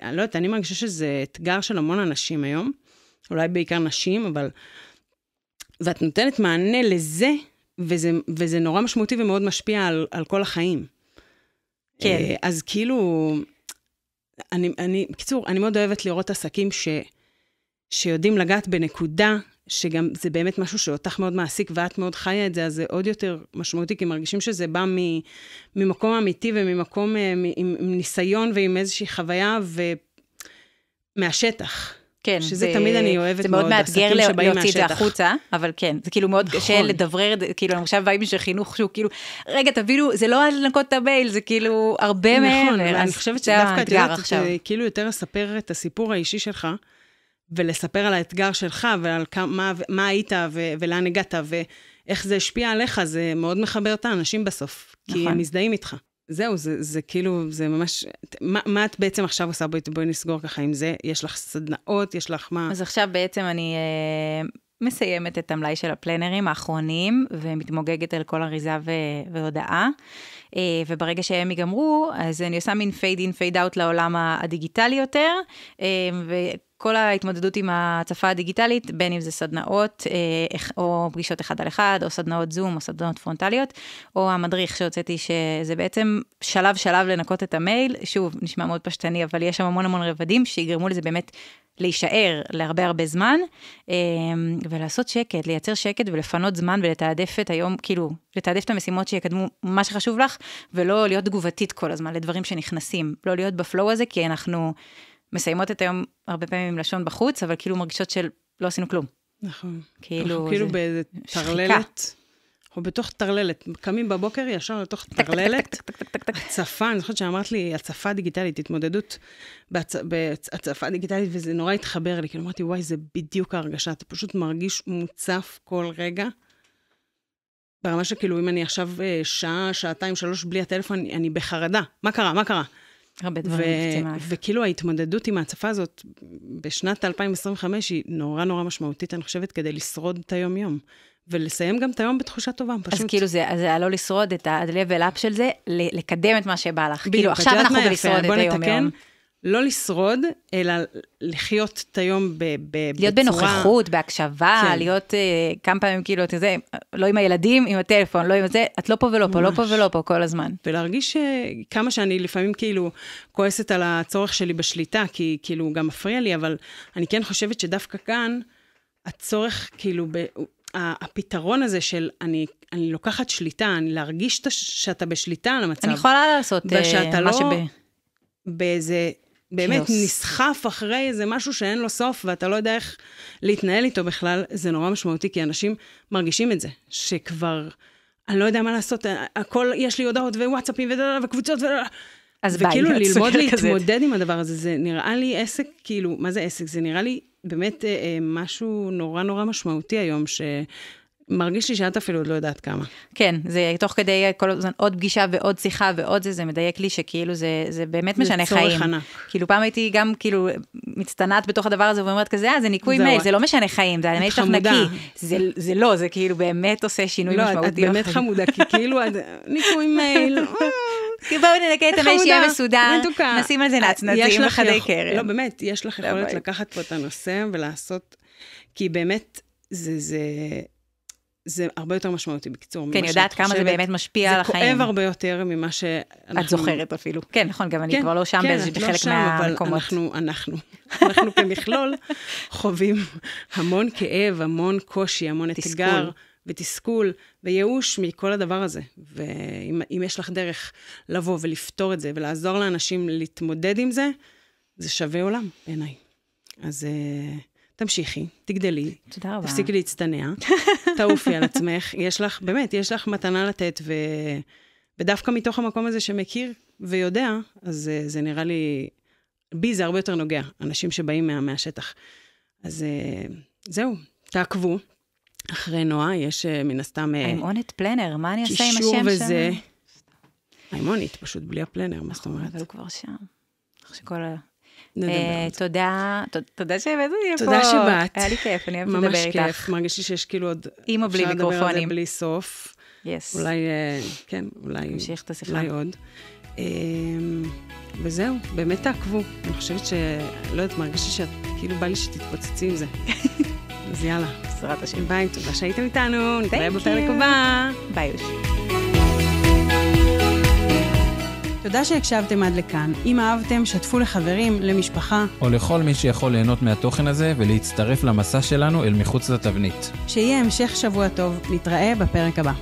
אני לא יודעת, אני מרגישה שזה אתגר של המון אנשים היום, אולי בעיקר נשים, אבל, ואת נותנת מענה לזה, וזה נורא משמעותי ומאוד משפיע על כל החיים. כן. אז כאילו, בקיצור, אני מאוד אוהבת לראות עסקים שיודעים לגעת בנקודה, שגם זה באמת משהו שאותך מאוד מעסיק, ואת מאוד חיה את זה, אז זה עוד יותר משמעותי, כי מרגישים שזה בא ממקום אמיתי, וממקום עם ניסיון, ועם איזושהי חוויה, ומהשטח. כן. שזה תמיד אני אוהבת מאוד, זה מאוד מאתגר להוציא את זה החוצה, אבל כן, זה כאילו מאוד קשה לדברר, כאילו אני עכשיו באים של חינוך שהוא כאילו, רגע תבינו, זה לא לנקות את המייל, זה כאילו הרבה מעבר. נכון, אני חושבת שדווקא את יודעת, כאילו יותר לספר את הסיפור האישי שלך, ולספר על האתגר שלך, ועל מה היית, ולאן הגעת, ואיך זה השפיע עליך, זה מאוד מחבר את האנשים בסוף, כי הם מזדהים איתך. זהו, זה כאילו, זה ממש, מה את בעצם עכשיו עושה? בואי נסגור ככה עם זה, יש לך סדנאות, יש לך מה? אז עכשיו בעצם אני מסיימת את המלאי של הפלנרים האחרונים, ומתמוגגת על כל אריזה והודעה, וברגע שהם ייגמרו, אז אני עושה מין fade in, fade out לעולם הדיגיטלי יותר, כל ההתמודדות עם הצפה הדיגיטלית, בין אם זה סדנאות, או פגישות אחד על אחד, או סדנאות זום, או סדנאות פרונטליות, או המדריך שהוצאתי, שזה בעצם שלב לנקות את המייל, שוב, נשמע מאוד פשטני, אבל יש שם המון רבדים, שיגרמו לזה באמת להישאר להרבה זמן, ולעשות שקט, לייצר שקט, ולפנות זמן, ולתעדף את היום, כאילו, לתעדף את המשימות שיקדמו מה שחשוב לך, ולא להיות תגובתית כל הזמן, לדברים שנכנסים, לא להיות בפלואו הזה, כי אנחנו מסיימות את היום הרבה פעמים עם לשון בחוץ, אבל כאילו מרגישות של לא עשינו כלום. נכון. כאילו באיזה טרללת, או בתוך טרללת, קמים בבוקר ישר לתוך טרללת, הצפה, אני זוכרת שאמרת לי, הצפה דיגיטלית, התמודדות בהצפה דיגיטלית, וזה נורא התחבר לי, כאילו אמרתי, וואי, זה בדיוק ההרגשה, אתה פשוט מרגיש מוצף כל רגע, ברמה שכאילו, אם אני עכשיו שעה, שעתיים, 3 בלי הטלפון, אני בחרדה. מה קרה? הרבה דברים קצים. וכאילו ההתמודדות עם ההצפה הזאת, בשנת 2025, היא נורא משמעותית, אני חושבת, כדי לשרוד את היום-יום. ולסיים גם את היום בתחושה טובה, פשוט. אז כאילו זה לא לשרוד את ה-level up של זה, לקדם את מה שבא לך. כאילו עכשיו אנחנו בלשרוד את היום-יום. לא לשרוד, אלא לחיות את היום בצורה... להיות בנוכחות, בהקשבה, להיות כמה פעמים כאילו, לא עם הילדים, עם הטלפון, לא עם זה, את לא פה ולא פה כל הזמן. ולהרגיש כמה שאני לפעמים כאילו כועסת על הצורך שלי בשליטה, כי כאילו גם מפריע לי, אבל אני כן חושבת שדווקא כאן, הצורך כאילו, הפתרון הזה של אני לוקחת שליטה, אני להרגיש שאתה בשליטה על המצב. אני יכולה לעשות ושאתה לא באיזה, באמת נסחף אחרי איזה משהו שאין לו סוף, ואתה לא יודע איך להתנהל איתו בכלל, זה נורא משמעותי, כי אנשים מרגישים את זה, שכבר, אני לא יודע מה לעשות, הכל, יש לי הודעות ווואטסאפים וקבוצות וכאילו ללמוד להתמודד עם הדבר הזה, זה נראה לי עסק, כאילו, מה זה עסק? זה נראה לי באמת משהו נורא נורא משמעותי היום, שמרגיש לי שאת אפילו עוד לא יודעת כמה. כן, זה תוך כדי כל הזמן עוד פגישה ועוד שיחה ועוד זה מדייק לי שכאילו זה באמת משנה חיים. זה צורך ענק. כאילו פעם הייתי גם כאילו מצטנעת בתוך הדבר הזה ואומרת כזה, זה ניקוי מייל, זה לא משנה חיים, זה המייל שלך נקי. זה לא, זה כאילו באמת עושה שינוי משמעותי. לא, את באמת חמודה, כי כאילו ניקוי מייל, כי בואו ננקה את המייל שיהיה מסודר, נשים על זה נצנצים וחדי קרן. לא, באמת, יש לך יכולת לקחת פה את הנושא ולעשות, כי באמת זה הרבה יותר משמעותי בקיצור. כן, יודעת כמה זה באמת משפיע על החיים. זה כואב הרבה יותר ממה שאנחנו... את זוכרת אפילו. כן, נכון, גם אני כבר לא שם בחלק מהמקומות. אנחנו כמכלול חווים המון כאב, המון קושי, המון אתגר ותסכול וייאוש מכל הדבר הזה. ואם יש לך דרך לבוא ולפתור את זה ולעזור לאנשים להתמודד עם זה, זה שווה עולם בעיניי. אז... תמשיכי, תגדלי, תפסיקי להצטנע, תעופי על עצמך, יש לך, באמת, יש לך מתנה לתת, ודווקא מתוך המקום הזה שמכיר ויודע, אז זה נראה לי, בי זה הרבה יותר נוגע, אנשים שבאים מהשטח. אז זהו, תעקבו, אחרי נועה, יש מן הסתם... האימונית פלנר, מה אני עושה עם השם שם? קישור וזה, האימונית, פשוט בלי הפלנר, מה זאת אומרת? אבל הוא כבר שם, שכל תודה שהבאת אותי פה. תודה שבאת. היה לי כיף, אני אוהבת לדבר איתך. ממש כיף, מרגיש לי שיש כאילו עוד... אימא בלי מיקרופונים. אפשר לדבר על זה בלי סוף. אולי, כן, אולי עוד. וזהו, באמת תעקבו. אני חושבת לא יודעת, מרגיש לי שאת, כאילו בא לי שתתפוצצי עם זה. אז יאללה. בעזרת השם. ביי, תודה שהייתם איתנו. נתראה בפרק הבא. ביי. תודה שהקשבתם עד לכאן. אם אהבתם, שתפו לחברים, למשפחה. או לכל מי שיכול ליהנות מהתוכן הזה ולהצטרף למסע שלנו אל מחוץ לתבנית. שיהיה המשך שבוע טוב. נתראה בפרק הבא.